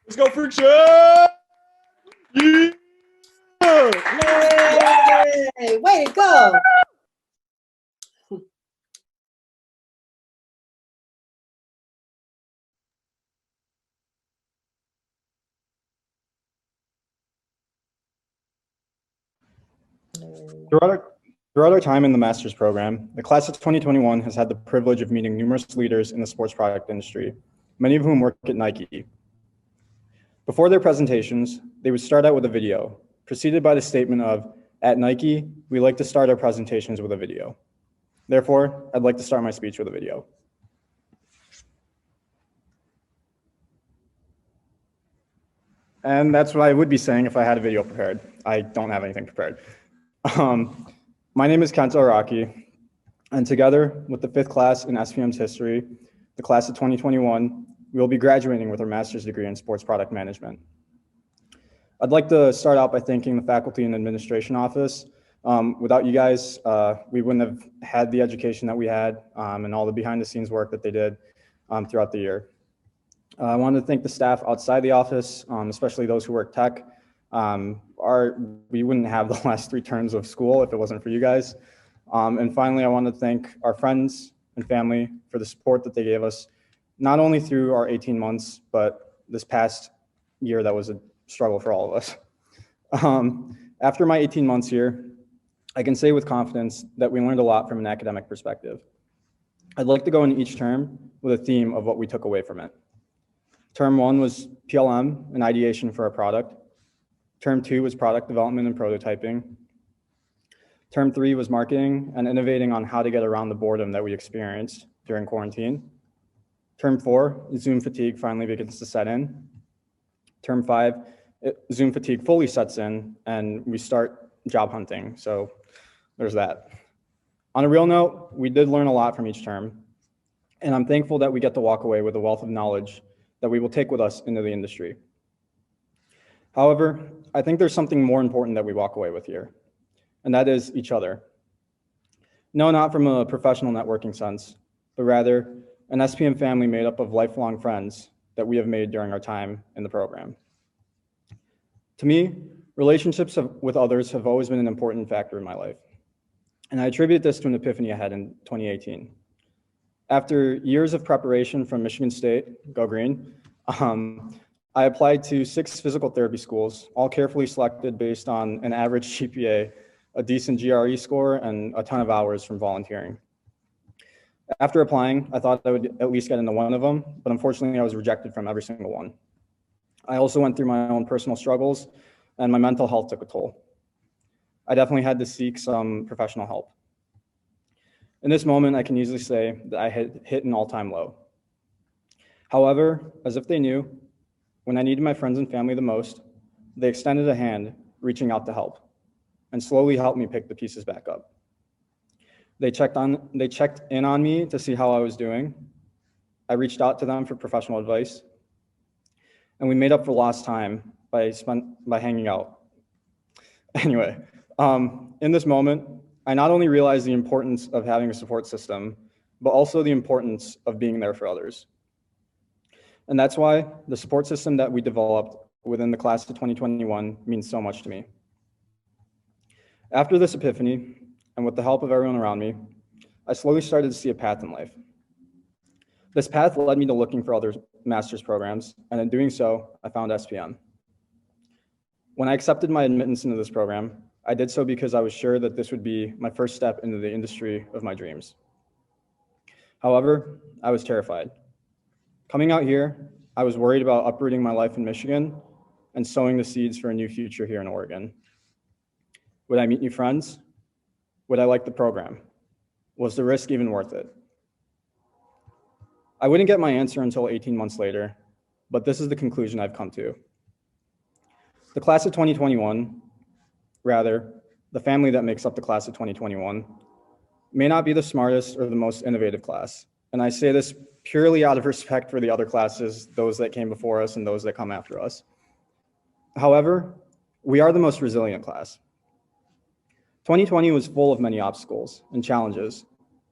Let's go, Friction! Yay! Way to go! Throughout our time in the master's program, the class of 2021 has had the privilege of meeting numerous leaders in the sports product industry, many of whom work at Nike. Before their presentations, they would start out with a video, preceded by the statement of, "At Nike, we like to start our presentations with a video." Therefore, I'd like to start my speech with a video. And that's what I would be saying if I had a video prepared. I don't have anything prepared. My name is Kenta Araki, and together with the 5th class in SPM's history, the class of 2021, we will be graduating with our master's degree in sports product management. I'd like to start out by thanking the faculty and administration office. Without you guys, we wouldn't have had the education that we had and all the behind the scenes work that they did throughout the year. I want to thank the staff outside the office, especially those who work tech. We wouldn't have the last 3 terms of school if it wasn't for you guys. And finally, I want to thank our friends and family for the support that they gave us, not only through our 18 months, but this past year that was a struggle for all of us. After my 18 months here, I can say with confidence that we learned a lot from an academic perspective. I'd like to go into each term with a theme of what we took away from it. Term 1 was PLM and ideation for our product. Term 2 was product development and prototyping. Term 3 was marketing and innovating on how to get around the boredom that we experienced during quarantine. Term 4, Zoom fatigue finally begins to set in. Term 5, Zoom fatigue fully sets in and we start job hunting. So there's that. On a real note, we did learn a lot from each term, and I'm thankful that we get to walk away with a wealth of knowledge that we will take with us into the industry. However, I think there's something more important that we walk away with here, and that is each other. No, not from a professional networking sense, but rather an SPM family made up of lifelong friends that we have made during our time in the program. To me, relationships with others have always been an important factor in my life, and I attribute this to an epiphany I had in 2018. After years of preparation from Michigan State, go green, I applied to 6 physical therapy schools, all carefully selected based on an average GPA, a decent GRE score, and a ton of hours from volunteering. After applying, I thought I would at least get into one of them, but unfortunately I was rejected from every single one. I also went through my own personal struggles, and my mental health took a toll. I definitely had to seek some professional help. In this moment, I can easily say that I had hit an all-time low. However, as if they knew, when I needed my friends and family the most, they extended a hand, reaching out to help, and slowly helped me pick the pieces back up. They checked in on me to see how I was doing. I reached out to them for professional advice, and we made up for lost time by hanging out. Anyway, in this moment, I not only realized the importance of having a support system, but also the importance of being there for others. And that's why the support system that we developed within the class of 2021 means so much to me. After this epiphany, and with the help of everyone around me, I slowly started to see a path in life. This path led me to looking for other master's programs, and in doing so, I found SPM. When I accepted my admittance into this program, I did so because I was sure that this would be my first step into the industry of my dreams. However, I was terrified. Coming out here, I was worried about uprooting my life in Michigan and sowing the seeds for a new future here in Oregon. Would I meet new friends? Would I like the program? Was the risk even worth it? I wouldn't get my answer until 18 months later, but this is the conclusion I've come to. The class of 2021, rather, the family that makes up the class of 2021, may not be the smartest or the most innovative class. And I say this purely out of respect for the other classes, those that came before us and those that come after us. However, we are the most resilient class. 2020 was full of many obstacles and challenges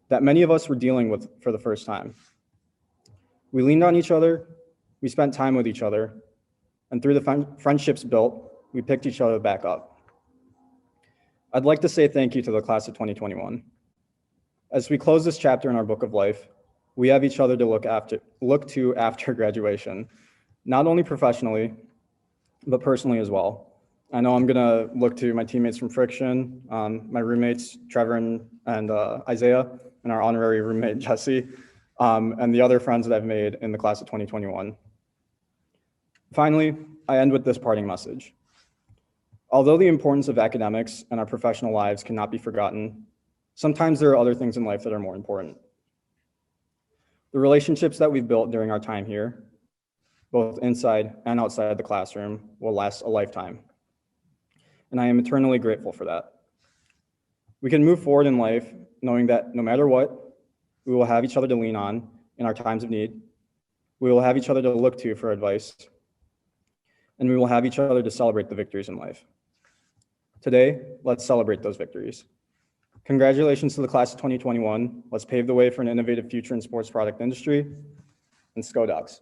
that many of us were dealing with for the first time. We leaned on each other, we spent time with each other, and through the friendships built, we picked each other back up. I'd like to say thank you to the class of 2021. As we close this chapter in our book of life, we have each other to look to after graduation, not only professionally, but personally as well. I know I'm gonna look to my teammates from Friction, my roommates, Trevor and Isaiah, and our honorary roommate, Jesse, and the other friends that I've made in the class of 2021. Finally, I end with this parting message. Although the importance of academics and our professional lives cannot be forgotten, sometimes there are other things in life that are more important. The relationships that we've built during our time here, both inside and outside the classroom, will last a lifetime. And I am eternally grateful for that. We can move forward in life knowing that no matter what, we will have each other to lean on in our times of need. We will have each other to look to for advice. And we will have each other to celebrate the victories in life. Today, let's celebrate those victories. Congratulations to the class of 2021. Let's pave the way for an innovative future in sports product industry. And Go Dogs.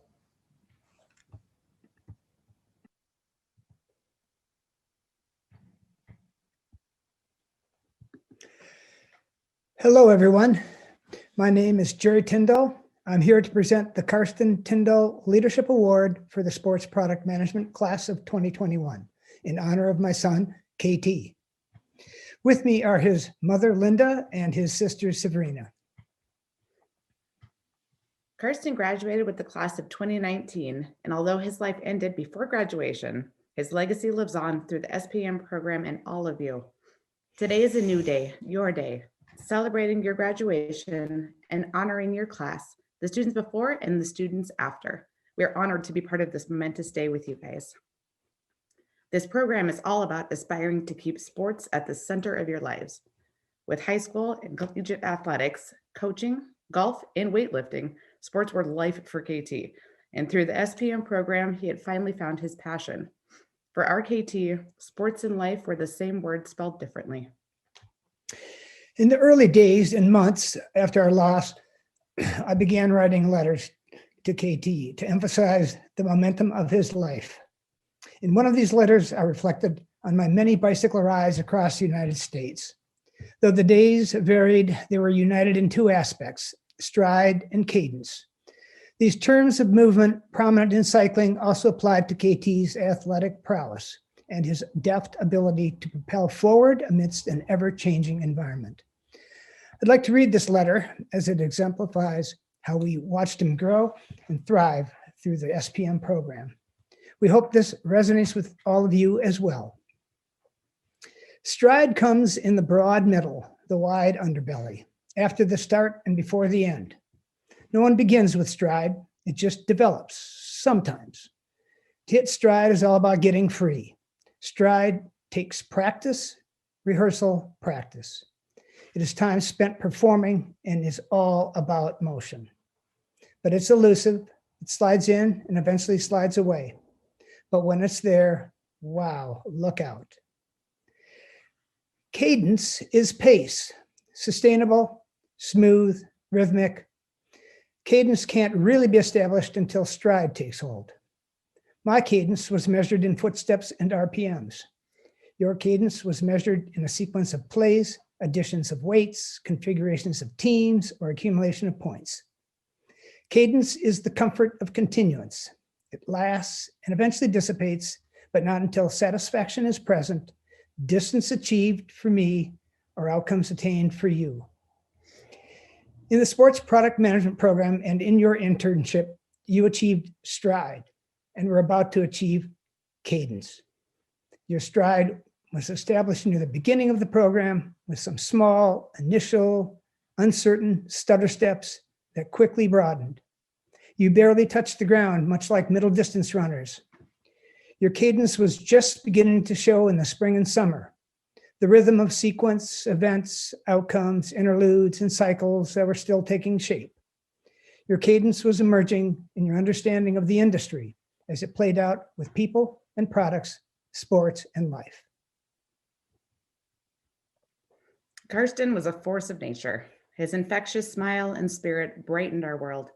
Hello, everyone. My name is Jerry Tyndall. I'm here to present the Karsten Tyndall Leadership Award for the Sports Product Management Class of 2021 in honor of my son, KT. With me are his mother, Linda, and his sister, Sabrina. Karsten graduated with the class of 2019, and although his life ended before graduation, his legacy lives on through the SPM program and all of you. Today is a new day, your day, celebrating your graduation and honoring your class, the students before and the students after. We are honored to be part of this momentous day with you guys. This program is all about aspiring to keep sports at the center of your lives. With high school and collegiate athletics, coaching, golf, and weightlifting, sports were life for KT. And through the SPM program, he had finally found his passion. For our KT, sports and life were the same word spelled differently. In the early days and months after our loss, I began writing letters to KT to emphasize the momentum of his life. In one of these letters, I reflected on my many bicycle rides across the United States. Though the days varied, they were united in two aspects, stride and cadence. These terms of movement prominent in cycling also applied to KT's athletic prowess and his deft ability to propel forward amidst an ever-changing environment. I'd like to read this letter as it exemplifies how we watched him grow and thrive through the SPM program. We hope this resonates with all of you as well. Stride comes in the broad middle, the wide underbelly, after the start and before the end. No one begins with stride, it just develops, sometimes. To hit stride is all about getting free. Stride takes practice, rehearsal, practice. It is time spent performing and is all about motion. But it's elusive, it slides in and eventually slides away. But when it's there, wow, look out. Cadence is pace, sustainable, smooth, rhythmic. Cadence can't really be established until stride takes hold. My cadence was measured in footsteps and RPMs. Your cadence was measured in a sequence of plays, additions of weights, configurations of teams, or accumulation of points. Cadence is the comfort of continuance. It lasts and eventually dissipates, but not until satisfaction is present, distance achieved for me, or outcomes attained for you. In the sports product management program and in your internship, you achieved stride and were about to achieve cadence. Your stride was established near the beginning of the program with some small, initial, uncertain stutter steps that quickly broadened. You barely touched the ground, much like middle distance runners. Your cadence was just beginning to show in the spring and summer. The rhythm of sequence, events, outcomes, interludes, and cycles that were still taking shape. Your cadence was emerging in your understanding of the industry as it played out with people and products, sports and life. Karsten was a force of nature. His infectious smile and spirit brightened our world.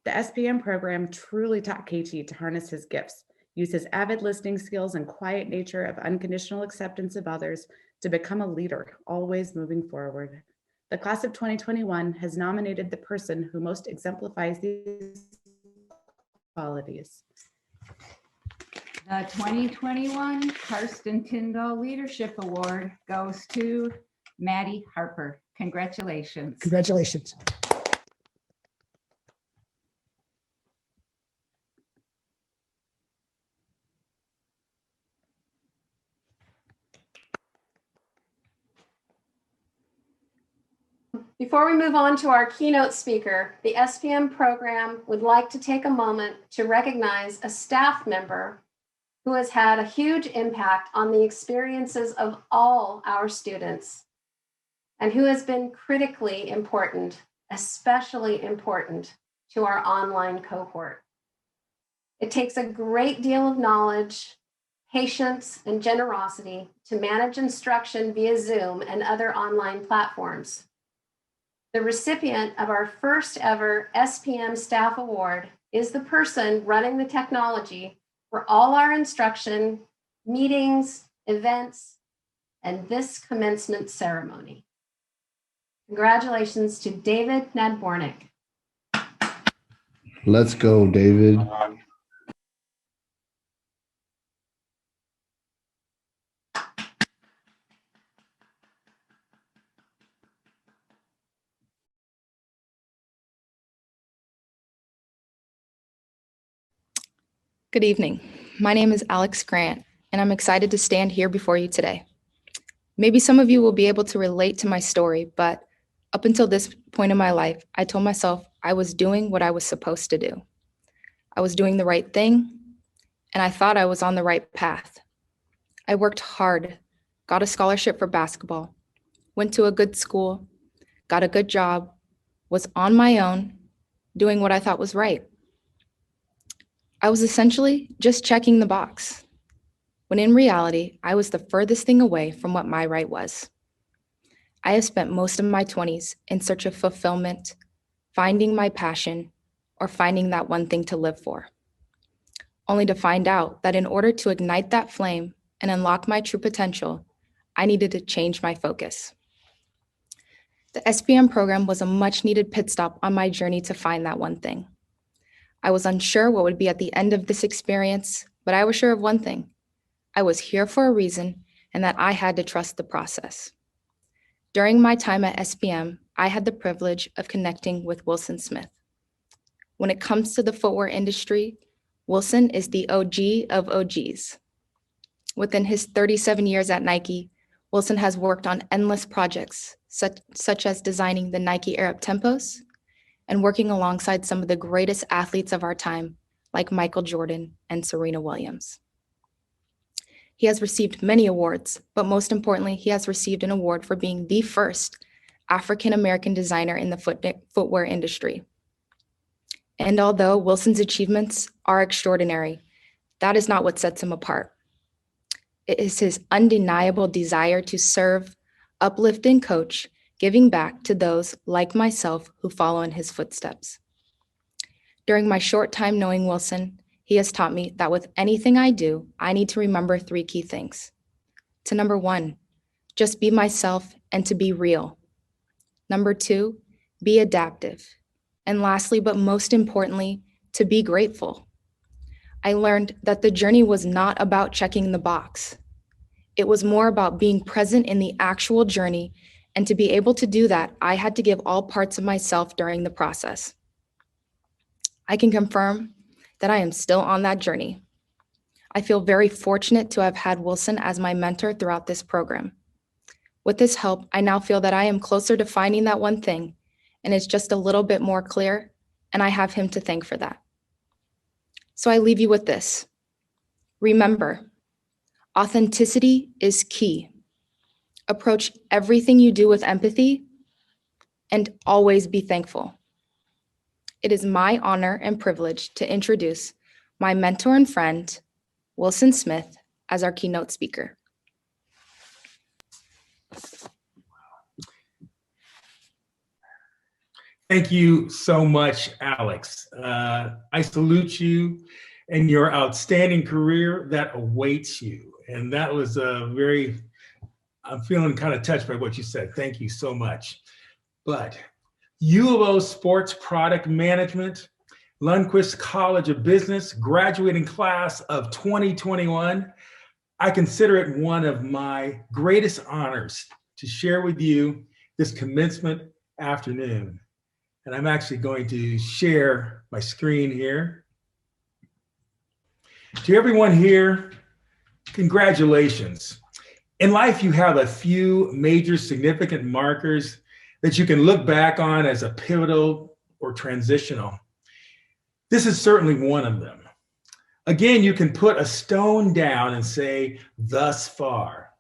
The SPM program truly taught KT to harness his gifts, use his avid listening skills and quiet nature of unconditional acceptance of others to become a leader, always moving forward. The class of 2021 has nominated the person who most exemplifies these qualities. The 2021 Karsten Tyndall Leadership Award goes to Maddie Harper. Congratulations. Congratulations. Before we move on to our keynote speaker, the SPM program would like to take a moment to recognize a staff member who has had a huge impact on the experiences of all our students and who has been critically important, especially important to our online cohort. It takes a great deal of knowledge, patience, and generosity to manage instruction via Zoom and other online platforms. The recipient of our first ever SPM Staff Award is the person running the technology for all our instruction, meetings, events, and this commencement ceremony. Congratulations to David Nadbornik. Let's go, David. Good evening. My name is Alex Grant, and I'm excited to stand here before you today. Maybe some of you will be able to relate to my story, but up until this point in my life, I told myself I was doing what I was supposed to do. I was doing the right thing, and I thought I was on the right path. I worked hard, got a scholarship for basketball, went to a good school, got a good job, was on my own, doing what I thought was right. I was essentially just checking the box, when in reality, I was the furthest thing away from what my right was. I have spent most of my 20s in search of fulfillment, finding my passion, or finding that one thing to live for, only to find out that in order to ignite that flame and unlock my true potential, I needed to change my focus. The SPM program was a much-needed pit stop on my journey to find that one thing. I was unsure what would be at the end of this experience, but I was sure of one thing. I was here for a reason and that I had to trust the process. During my time at SPM, I had the privilege of connecting with Wilson Smith. When it comes to the footwear industry, Wilson is the OG of OGs. Within his 37 years at Nike, Wilson has worked on endless projects, such as designing the Nike Air Up Tempos, and working alongside some of the greatest athletes of our time, like Michael Jordan and Serena Williams. He has received many awards, but most importantly, he has received an award for being the first African-American designer in the footwear industry. And although Wilson's achievements are extraordinary, that is not what sets him apart. It is his undeniable desire to serve, uplift, and coach, giving back to those like myself who follow in his footsteps. During my short time knowing Wilson, he has taught me that with anything I do, I need to remember 3 key things. To number 1, just be myself and to be real. Number 2, be adaptive. And lastly, but most importantly, to be grateful. I learned that the journey was not about checking the box. It was more about being present in the actual journey, and to be able to do that, I had to give all parts of myself during the process. I can confirm that I am still on that journey. I feel very fortunate to have had Wilson as my mentor throughout this program. With his help, I now feel that I am closer to finding that one thing, and it's just a little bit more clear, and I have him to thank for that. So I leave you with this. Remember, authenticity is key. Approach everything you do with empathy, and always be thankful. It is my honor and privilege to introduce my mentor and friend, Wilson Smith, as our keynote speaker. Thank you so much, Alex. I salute you and your outstanding career that awaits you. And that was I'm feeling kind of touched by what you said. Thank you so much. But U of O Sports Product Management, Lundquist College of Business, graduating class of 2021, I consider it one of my greatest honors to share with you this commencement afternoon. And I'm actually going to share my screen here. To everyone here, congratulations. In life, you have a few major significant markers that you can look back on as a pivotal or transitional. This is certainly one of them. Again, you can put a stone down and say, thus far,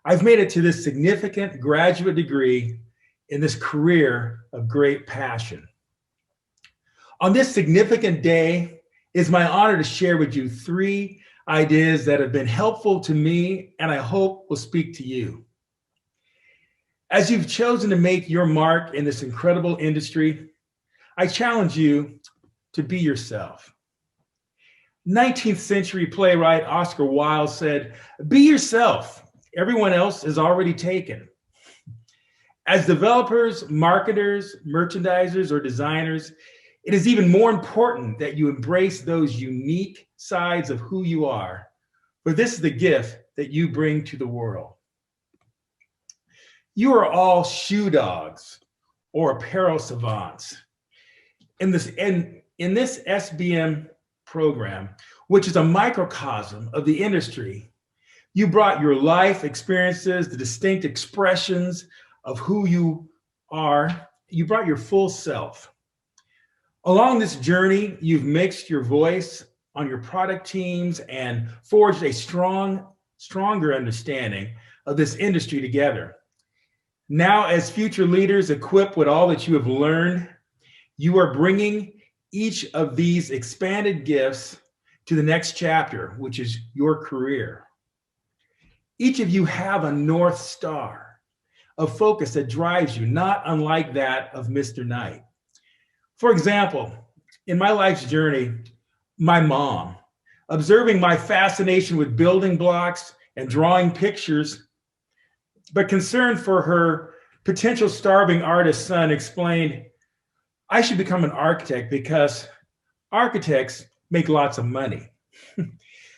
I've made it to this significant graduate degree in this career of great passion. On this significant day, it's my honor to share with you 3 ideas that have been helpful to me and I hope will speak to you. As you've chosen to make your mark in this incredible industry, I challenge you to be yourself. 19th century playwright Oscar Wilde said, "Be yourself. Everyone else is already taken." As developers, marketers, merchandisers, or designers, it is even more important that you embrace those unique sides of who you are, for this is the gift that you bring to the world. You are all shoe dogs or apparel savants. In this SBM program, which is a microcosm of the industry, you brought your life experiences, the distinct expressions of who you are. You brought your full self. Along this journey, you've mixed your voice on your product teams and forged a stronger understanding of this industry together. Now, as future leaders equipped with all that you have learned, you are bringing each of these expanded gifts to the next chapter, which is your career. Each of you have a North Star of focus that drives you, not unlike that of Mr. Knight. For example, in my life's journey, my mom, observing my fascination with building blocks and drawing pictures, but concerned for her potential starving artist son, explained, I should become an architect because architects make lots of money.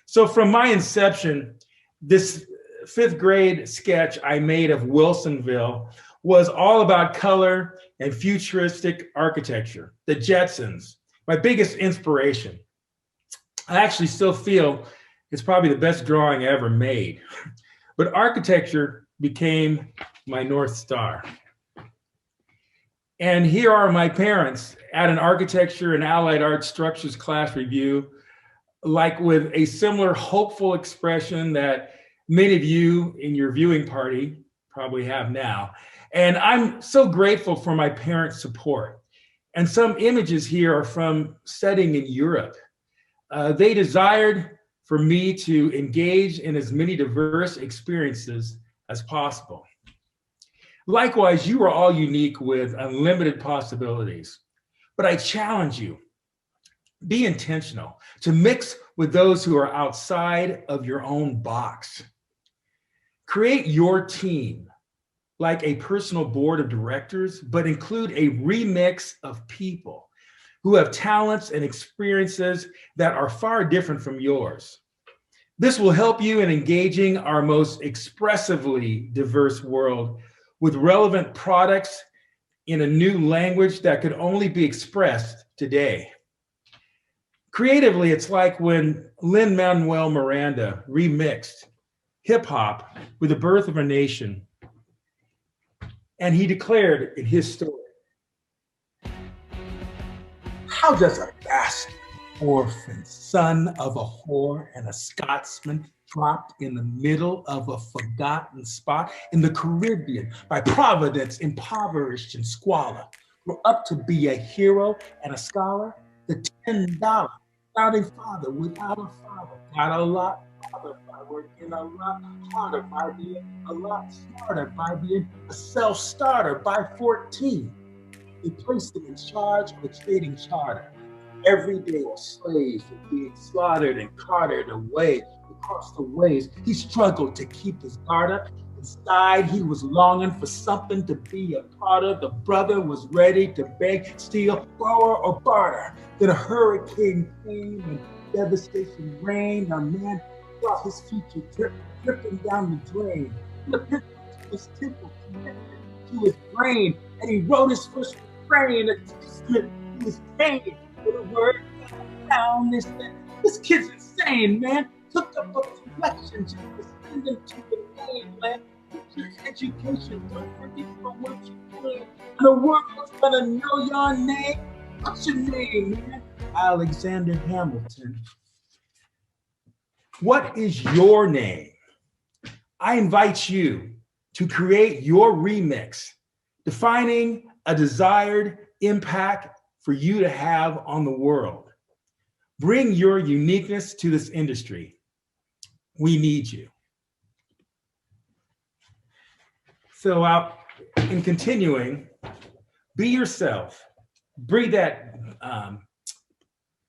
So from my inception, this 5th grade sketch I made of Wilsonville was all about color and futuristic architecture. The Jetsons, my biggest inspiration. I actually still feel it's probably the best drawing I ever made. But architecture became my North Star. And here are my parents at an architecture and allied arts structures class review, like with a similar hopeful expression that many of you in your viewing party probably have now. And I'm so grateful for my parents' support. And some images here are from studying in Europe. They desired for me to engage in as many diverse experiences as possible. Likewise, you are all unique with unlimited possibilities. But I challenge you, be intentional to mix with those who are outside of your own box. Create your team like a personal board of directors, but include a remix of people who have talents and experiences that are far different from yours. This will help you in engaging our most expressively diverse world with relevant products in a new language that could only be expressed today. Creatively, it's like when Lin-Manuel Miranda remixed hip hop with the birth of a nation. And he declared in his story, how does a bastard orphan, son of a whore and a Scotsman, dropped in the middle of a forgotten spot in the Caribbean by Providence, impoverished and squalor, grow up to be a hero and a scholar? The $10 founding father without a father got a lot farther by working a lot harder, by being a lot smarter, by being a self-starter. By 14, they placed him in charge of a trading charter. Every day slaves were being slaughtered and carted away across the ways. He struggled to keep his guard up. Inside, he was longing for something to be a part of. The brother was ready to beg, steal, borrow, or barter. Then a hurricane came and devastation reigned. A man saw his future dripping down the drain. The picture to his temple connected to his brain, and he wrote his first refrain, a testament to his pain. The word down this kid's insane, man. Took up a collection just to send him to the mainland. Education, don't forget from what you did. And the world's gonna know your name. What's your name, man? Alexander Hamilton. What is your name? I invite you to create your remix, defining a desired impact for you to have on the world. Bring your uniqueness to this industry. We need you. So in continuing, be yourself. Bring that,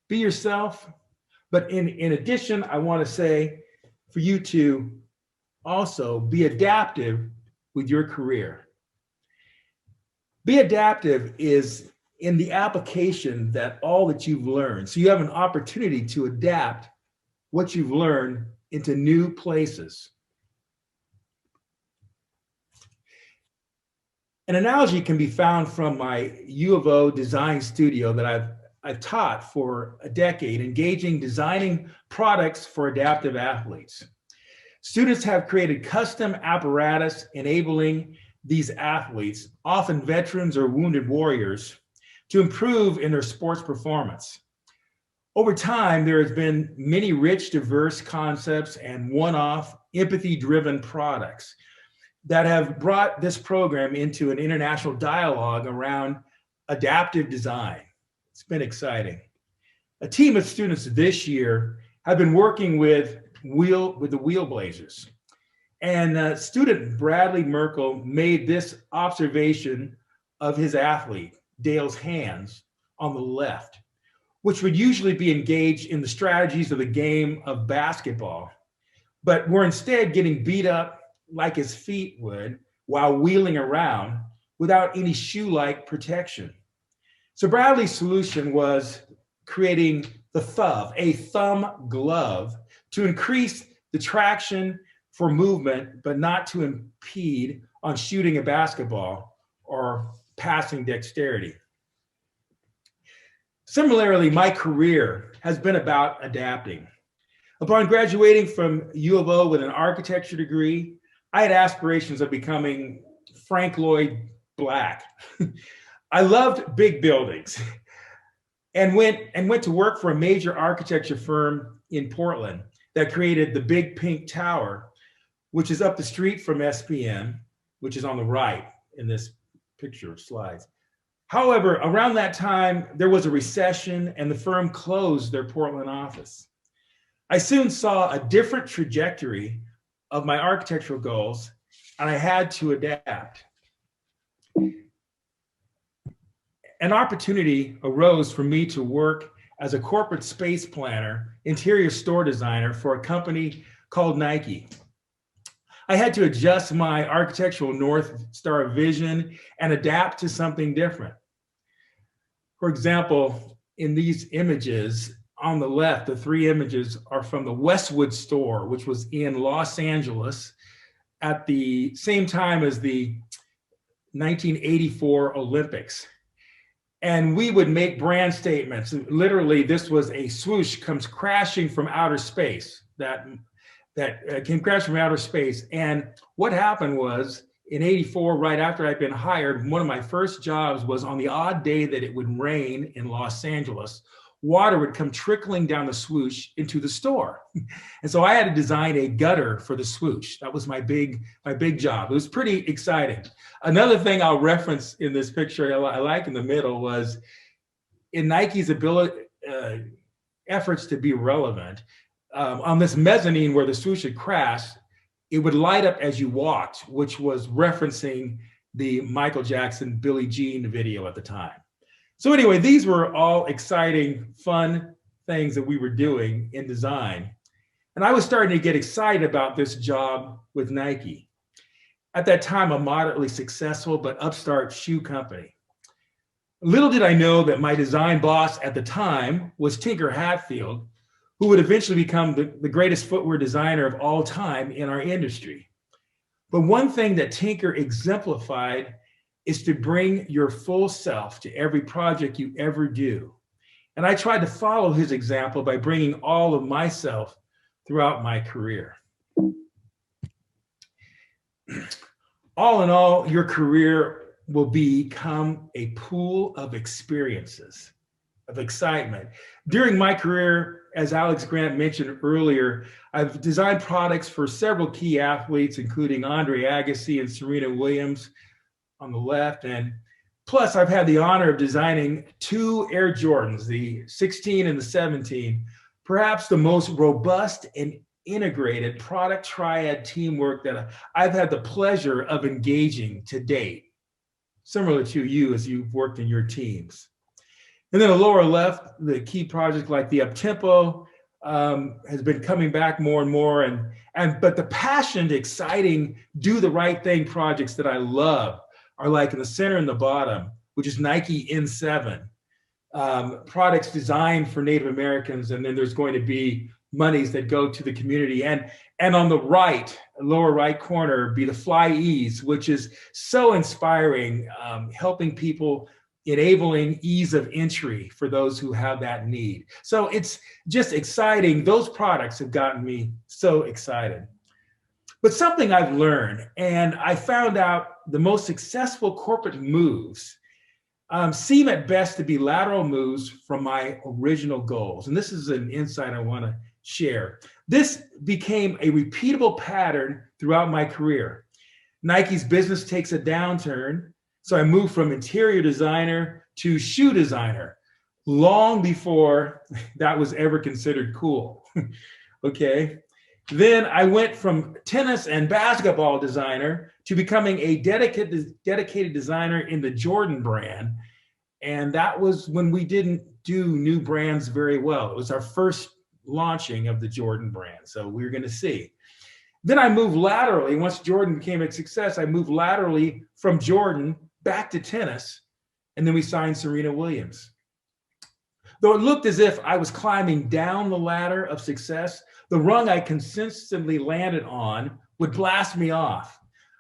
be yourself. But in addition, I want to say for you to also be adaptive with your career. Be adaptive is in the application that all that you've learned. So you have an opportunity to adapt what you've learned into new places. An analogy can be found from my U of O design studio that I've taught for a decade, engaging designing products for adaptive athletes. Students have created custom apparatus enabling these athletes, often veterans or wounded warriors, to improve in their sports performance. Over time, there has been many rich, diverse concepts and one-off, empathy-driven products that have brought this program into an international dialogue around adaptive design. It's been exciting. A team of students this year have been working with the Wheelblazers. And student Bradley Merkel made this observation of his athlete, Dale's hands on the left, which would usually be engaged in the strategies of the game of basketball, but were instead getting beat up like his feet would while wheeling around without any shoe-like protection. So Bradley's solution was creating the THUV, a thumb glove, to increase the traction for movement, but not to impede on shooting a basketball or passing dexterity. Similarly, my career has been about adapting. Upon graduating from U of O with an architecture degree, I had aspirations of becoming Frank Lloyd Black. I loved big buildings and went to work for a major architecture firm in Portland that created the Big Pink Tower, which is up the street from SPM, which is on the right in this picture of slides. However, around that time, there was a recession and the firm closed their Portland office. I soon saw a different trajectory of my architectural goals, and I had to adapt. An opportunity arose for me to work as a corporate space planner, interior store designer for a company called Nike. I had to adjust my architectural North Star vision and adapt to something different. For example, in these images on the left, the three images are from the Westwood store, which was in Los Angeles at the same time as the 1984 Olympics. And we would make brand statements. Literally, this was a swoosh comes crashing from outer space, that came crashing from outer space. And what happened was, in '84, right after I'd been hired, one of my first jobs was on the odd day that it would rain in Los Angeles, water would come trickling down the swoosh into the store. And so I had to design a gutter for the swoosh. That was my big job. It was pretty exciting. Another thing I'll reference in this picture I like in the middle was in Nike's efforts to be relevant, on this mezzanine where the swoosh had crashed, it would light up as you walked, which was referencing the Michael Jackson, Billie Jean video at the time. So anyway, these were all exciting, fun things that we were doing in design. And I was starting to get excited about this job with Nike. At that time, a moderately successful but upstart shoe company. Little did I know that my design boss at the time was Tinker Hatfield, who would eventually become the greatest footwear designer of all time in our industry. But one thing that Tinker exemplified is to bring your full self to every project you ever do. And I tried to follow his example by bringing all of myself throughout my career. All in all, your career will become a pool of experiences, of excitement. During my career, as Alex Grant mentioned earlier, I've designed products for several key athletes, including Andre Agassi and Serena Williams on the left. And plus, I've had the honor of designing 2 Air Jordans, the 16 and the 17, perhaps the most robust and integrated product triad teamwork that I've had the pleasure of engaging to date, similar to you as you've worked in your teams. And then the lower left, the key projects like the Uptempo has been coming back more and more. But the passionate, exciting, do the right thing projects that I love are like in the center and the bottom, which is Nike N7, products designed for Native Americans. And then there's going to be monies that go to the community. And on the right, lower right corner, be the Fly Ease, which is so inspiring, helping people, enabling ease of entry for those who have that need. So it's just exciting. Those products have gotten me so excited. But something I've learned, and I found out the most successful corporate moves seem at best to be lateral moves from my original goals. And this is an insight I want to share. This became a repeatable pattern throughout my career. Nike's business takes a downturn, so I moved from interior designer to shoe designer long before that was ever considered cool. Okay. Then I went from tennis and basketball designer to becoming a dedicated designer in the Jordan brand. And that was when we didn't do new brands very well. It was our first launching of the Jordan brand. So we're going to see. Then I moved laterally. Once Jordan became a success, I moved laterally from Jordan back to tennis. And then we signed Serena Williams. Though it looked as if I was climbing down the ladder of success, the rung I consistently landed on would blast me off.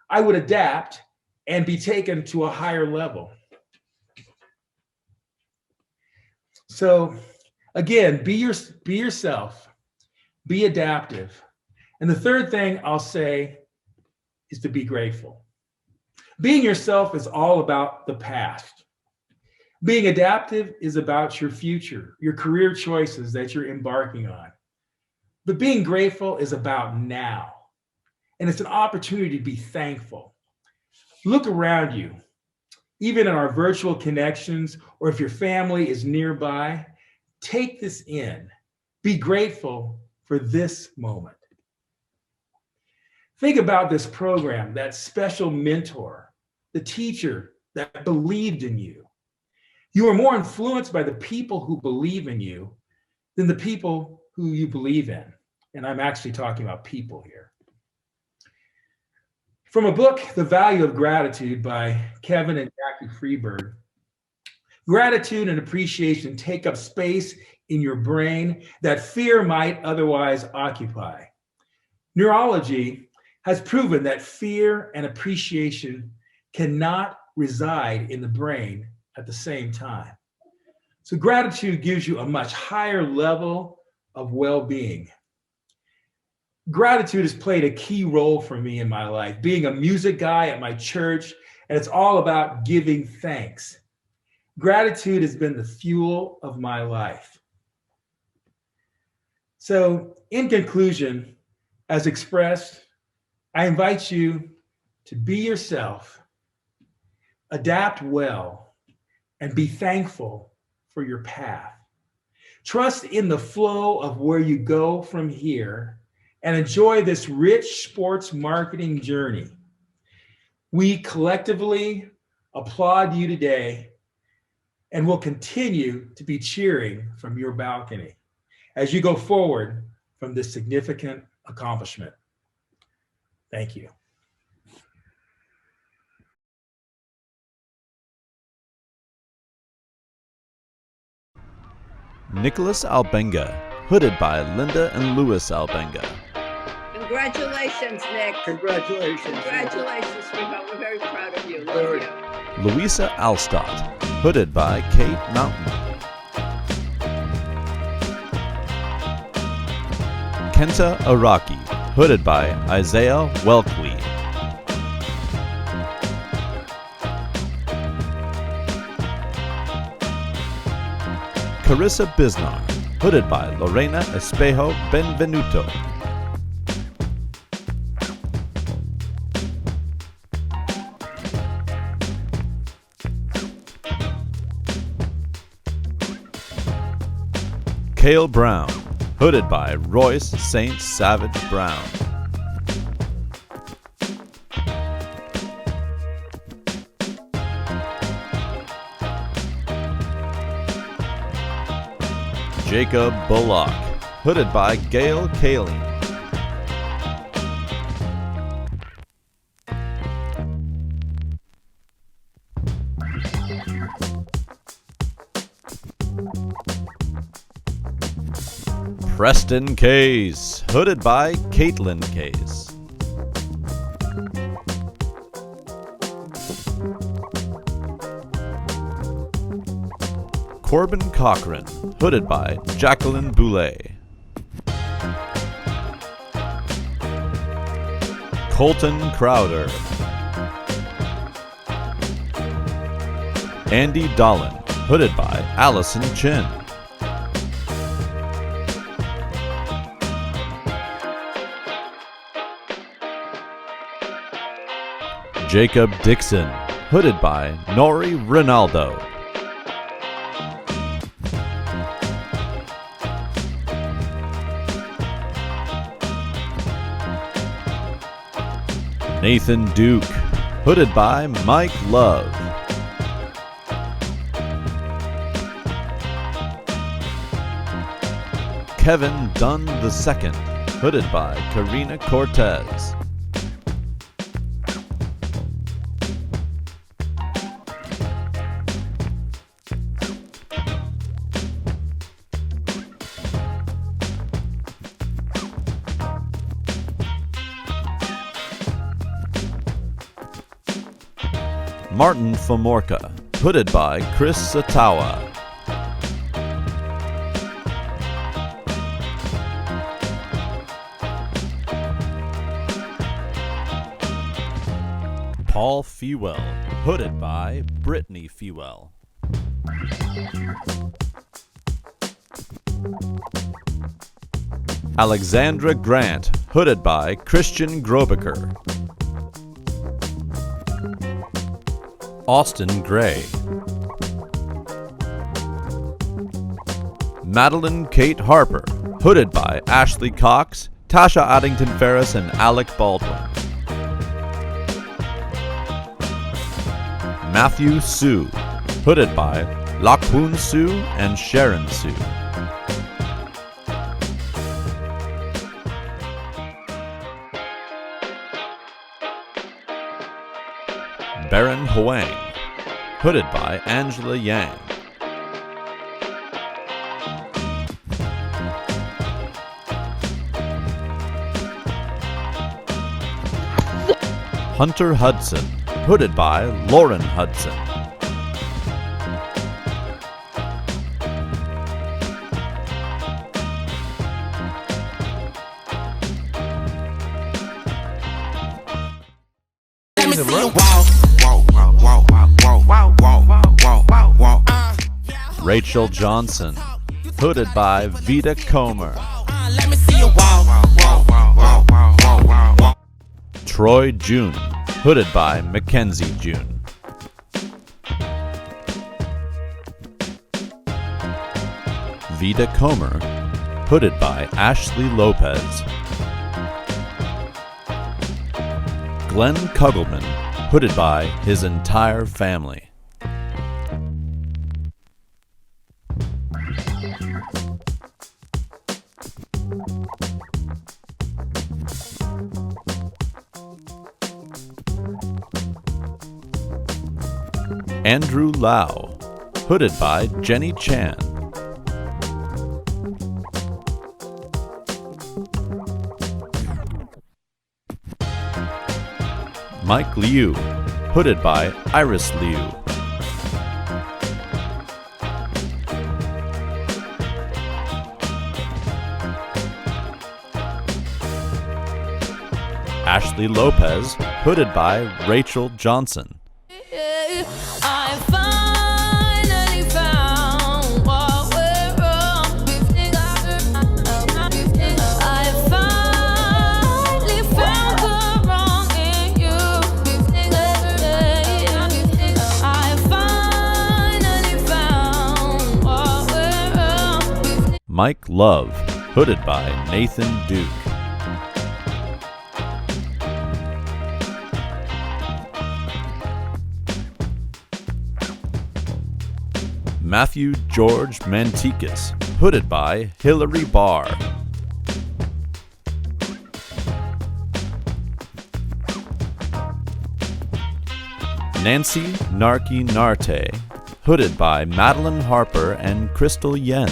I would adapt and be taken to a higher level. So again, be yourself, be adaptive. And the third thing I'll say is to be grateful. Being yourself is all about the past. Being adaptive is about your future, your career choices that you're embarking on. But being grateful is about now. And it's an opportunity to be thankful. Look around you, even in our virtual connections, or if your family is nearby, take this in. Be grateful for this moment. Think about this program, that special mentor, the teacher that believed in you. You are more influenced by the people who believe in you than the people who you believe in. And I'm actually talking about people here. From a book, The Value of Gratitude by Kevin and Jackie Freeberg, gratitude and appreciation take up space in your brain that fear might otherwise occupy. Neurology has proven that fear and appreciation cannot reside in the brain at the same time. So gratitude gives you a much higher level of well-being. Gratitude has played a key role for me in my life, being a music guy at my church, and it's all about giving thanks. Gratitude has been the fuel of my life. So in conclusion, as expressed, I invite you to be yourself, adapt well, and be thankful for your path. Trust in the flow of where you go from here and enjoy this rich sports marketing journey. We collectively applaud you today and will continue to be cheering from your balcony as you go forward from this significant accomplishment. Thank you. Nicholas Albenga, hooded by Linda and Louis Albenga. Congratulations, Nick. Congratulations. Congratulations, sweetheart. We're very proud of you. Love you. Louisa Alstott, hooded by Kate Mountain. Kenta Araki, hooded by Isaiah Welkley. Carissa Bisnar, hooded by Lorena Espejo Benvenuto. Cale Brown, hooded by Royce St. Savage Brown. Jacob Bullock, hooded by Gail Kaling. Preston Case, hooded by Caitlin Case. Corbin Cochran, hooded by Jacqueline Boulay. Colton Crowder. Andy Dolan, hooded by Allison Chin. Jacob Dixon, hooded by Nori Ronaldo. Nathan Duke, hooded by Mike Love. Kevin Dunn II, hooded by Karina Cortez. Martin Famorka, hooded by Chris Satawa. Paul Fewell, hooded by Brittany Fewell. Alexandra Grant, hooded by Christian Grobecker. Austin Gray. Madeline Kate Harper, hooded by Ashley Cox, Tasha Addington Ferris, and Alec Baldwin. Matthew Sue, hooded by Lakhoon Sue and Sharon Sue. Baron Huang, hooded by Angela Yang. Hunter Hudson, hooded by Lauren Hudson. Rachel Johnson, hooded by Vita Comer. Troy June, hooded by Mackenzie June. Vita Comer, hooded by Ashley Lopez. Glenn Kugelman, hooded by his entire family. Andrew Lau, hooded by Jenny Chan. Mike Liu, hooded by Iris Liu. Ashley Lopez, hooded by Rachel Johnson. Mike Love, hooded by Nathan Duke. Matthew George Mantikis, hooded by Hillary Barr. Nancy Narki Narte, hooded by Madeline Harper and Crystal Yen.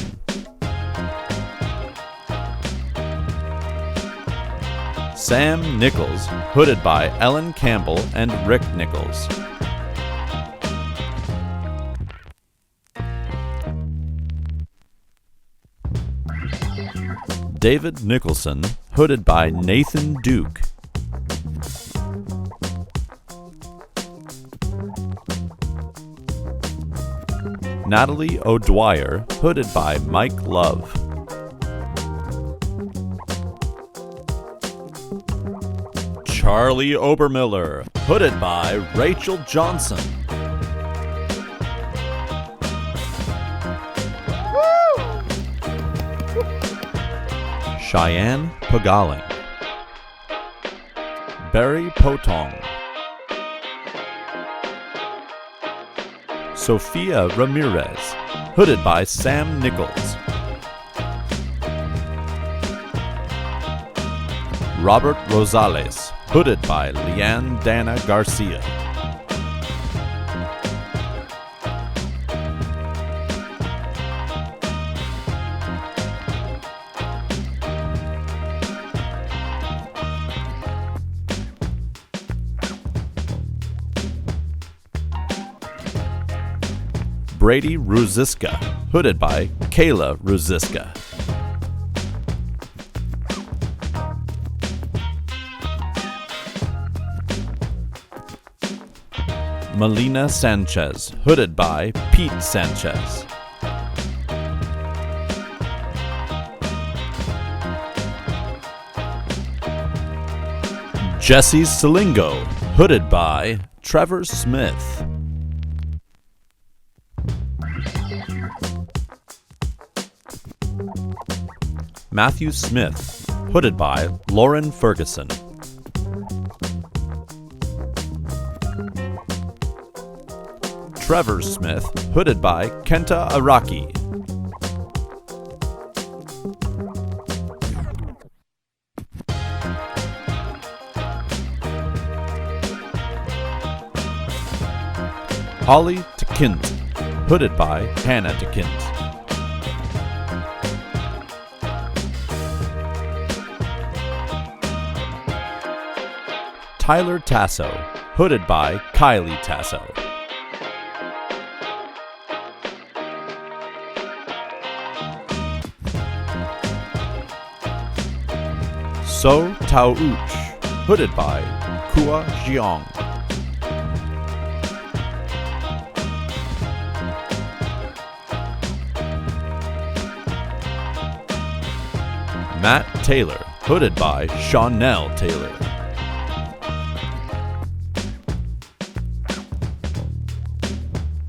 Sam Nichols, hooded by Ellen Campbell and Rick Nichols. David Nicholson, hooded by Nathan Duke. Natalie O'Dwyer, hooded by Mike Love. Charlie Obermiller, hooded by Rachel Johnson. Cheyenne Pagaling. Barry Potong. Sophia Ramirez, hooded by Sam Nichols. Robert Rosales, hooded by Leanne Dana Garcia. Brady Ruziska, hooded by Kayla Ruziska. Melina Sanchez, hooded by Pete Sanchez. Jesse Salingo, hooded by Trevor Smith. Matthew Smith, hooded by Lauren Ferguson. Trevor Smith, hooded by Kenta Araki. Holly Tekint, hooded by Hannah Tekint. Tyler Tasso, hooded by Kylie Tasso. So Tao Uch, hooded by Kua Jiang. Matt Taylor, hooded by Shawnell Taylor.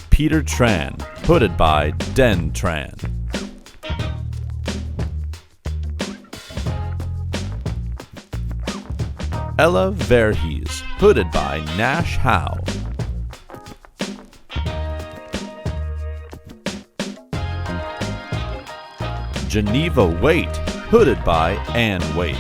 Peter Tran, hooded by Den Tran. Ella Verhees, hooded by Nash Howe. Geneva Waite, hooded by Ann Waite.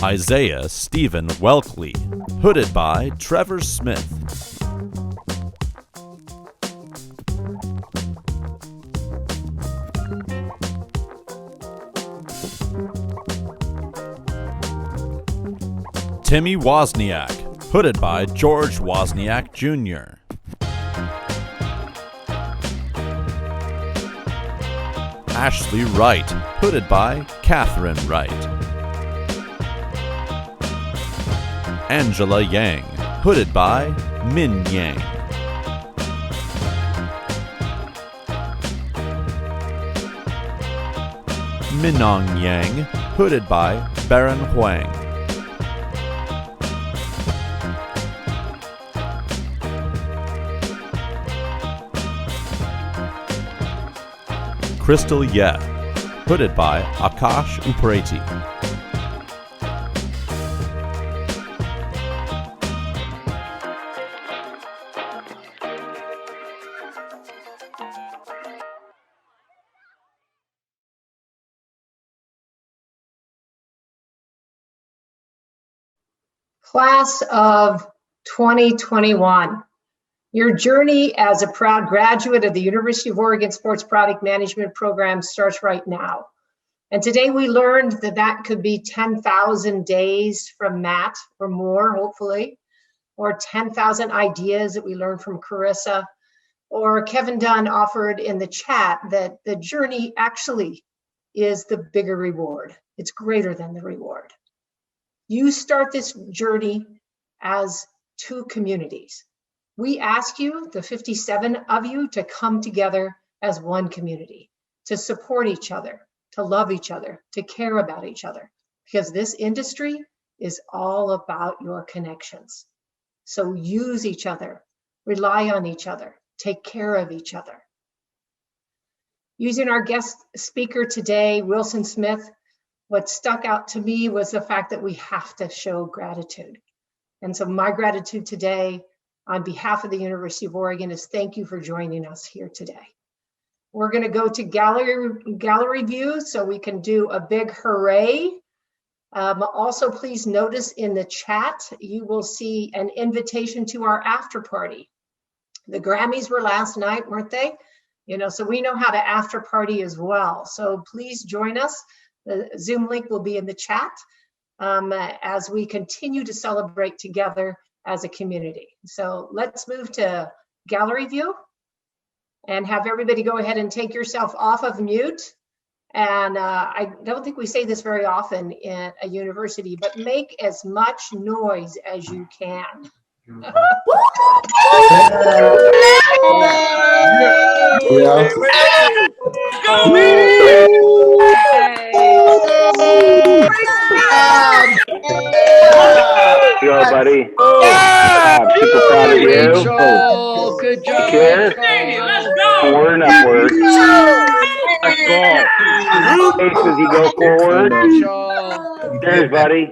Isaiah Stephen Welkley, hooded by Trevor Smith. Timmy Wozniak, hooded by George Wozniak Jr. Ashley Wright, hooded by Catherine Wright. Angela Yang, hooded by Min Yang. Minong Yang, hooded by Baron Huang. Crystal Ye, hooded by Akash Upreti. Class of 2021, Your journey as a proud graduate of the University of Oregon Sports Product Management program starts right now. And today we learned that that could be 10,000 days from Matt or more, hopefully, or 10,000 ideas that we learned from Carissa, or Kevin Dunn offered in the chat that the journey actually is the bigger reward. It's greater than the reward. You start this journey as two communities. We ask you, the 57 of you, to come together as one community, to support each other, to love each other, to care about each other, because this industry is all about your connections. So use each other, rely on each other, take care of each other. Using our guest speaker today, Wilson Smith, what stuck out to me was the fact that we have to show gratitude. And so my gratitude today on behalf of the University of Oregon is thank you for joining us here today. We're going to go to gallery view so we can do a big hooray. Also, please notice in the chat, you will see an invitation to our after party. The Grammys were last night, weren't they? You know, so we know how to after party as well. So please join us. The Zoom link will be in the chat as we continue to celebrate together as a community. So let's move to gallery view and have everybody go ahead and take yourself off of mute. And I don't think we say this very often in a university, but make as much noise as you can. Go, buddy. I'm super proud of you. Good job. Kiss. Forward and upward. Let's go. As you go forward. Cheers, buddy.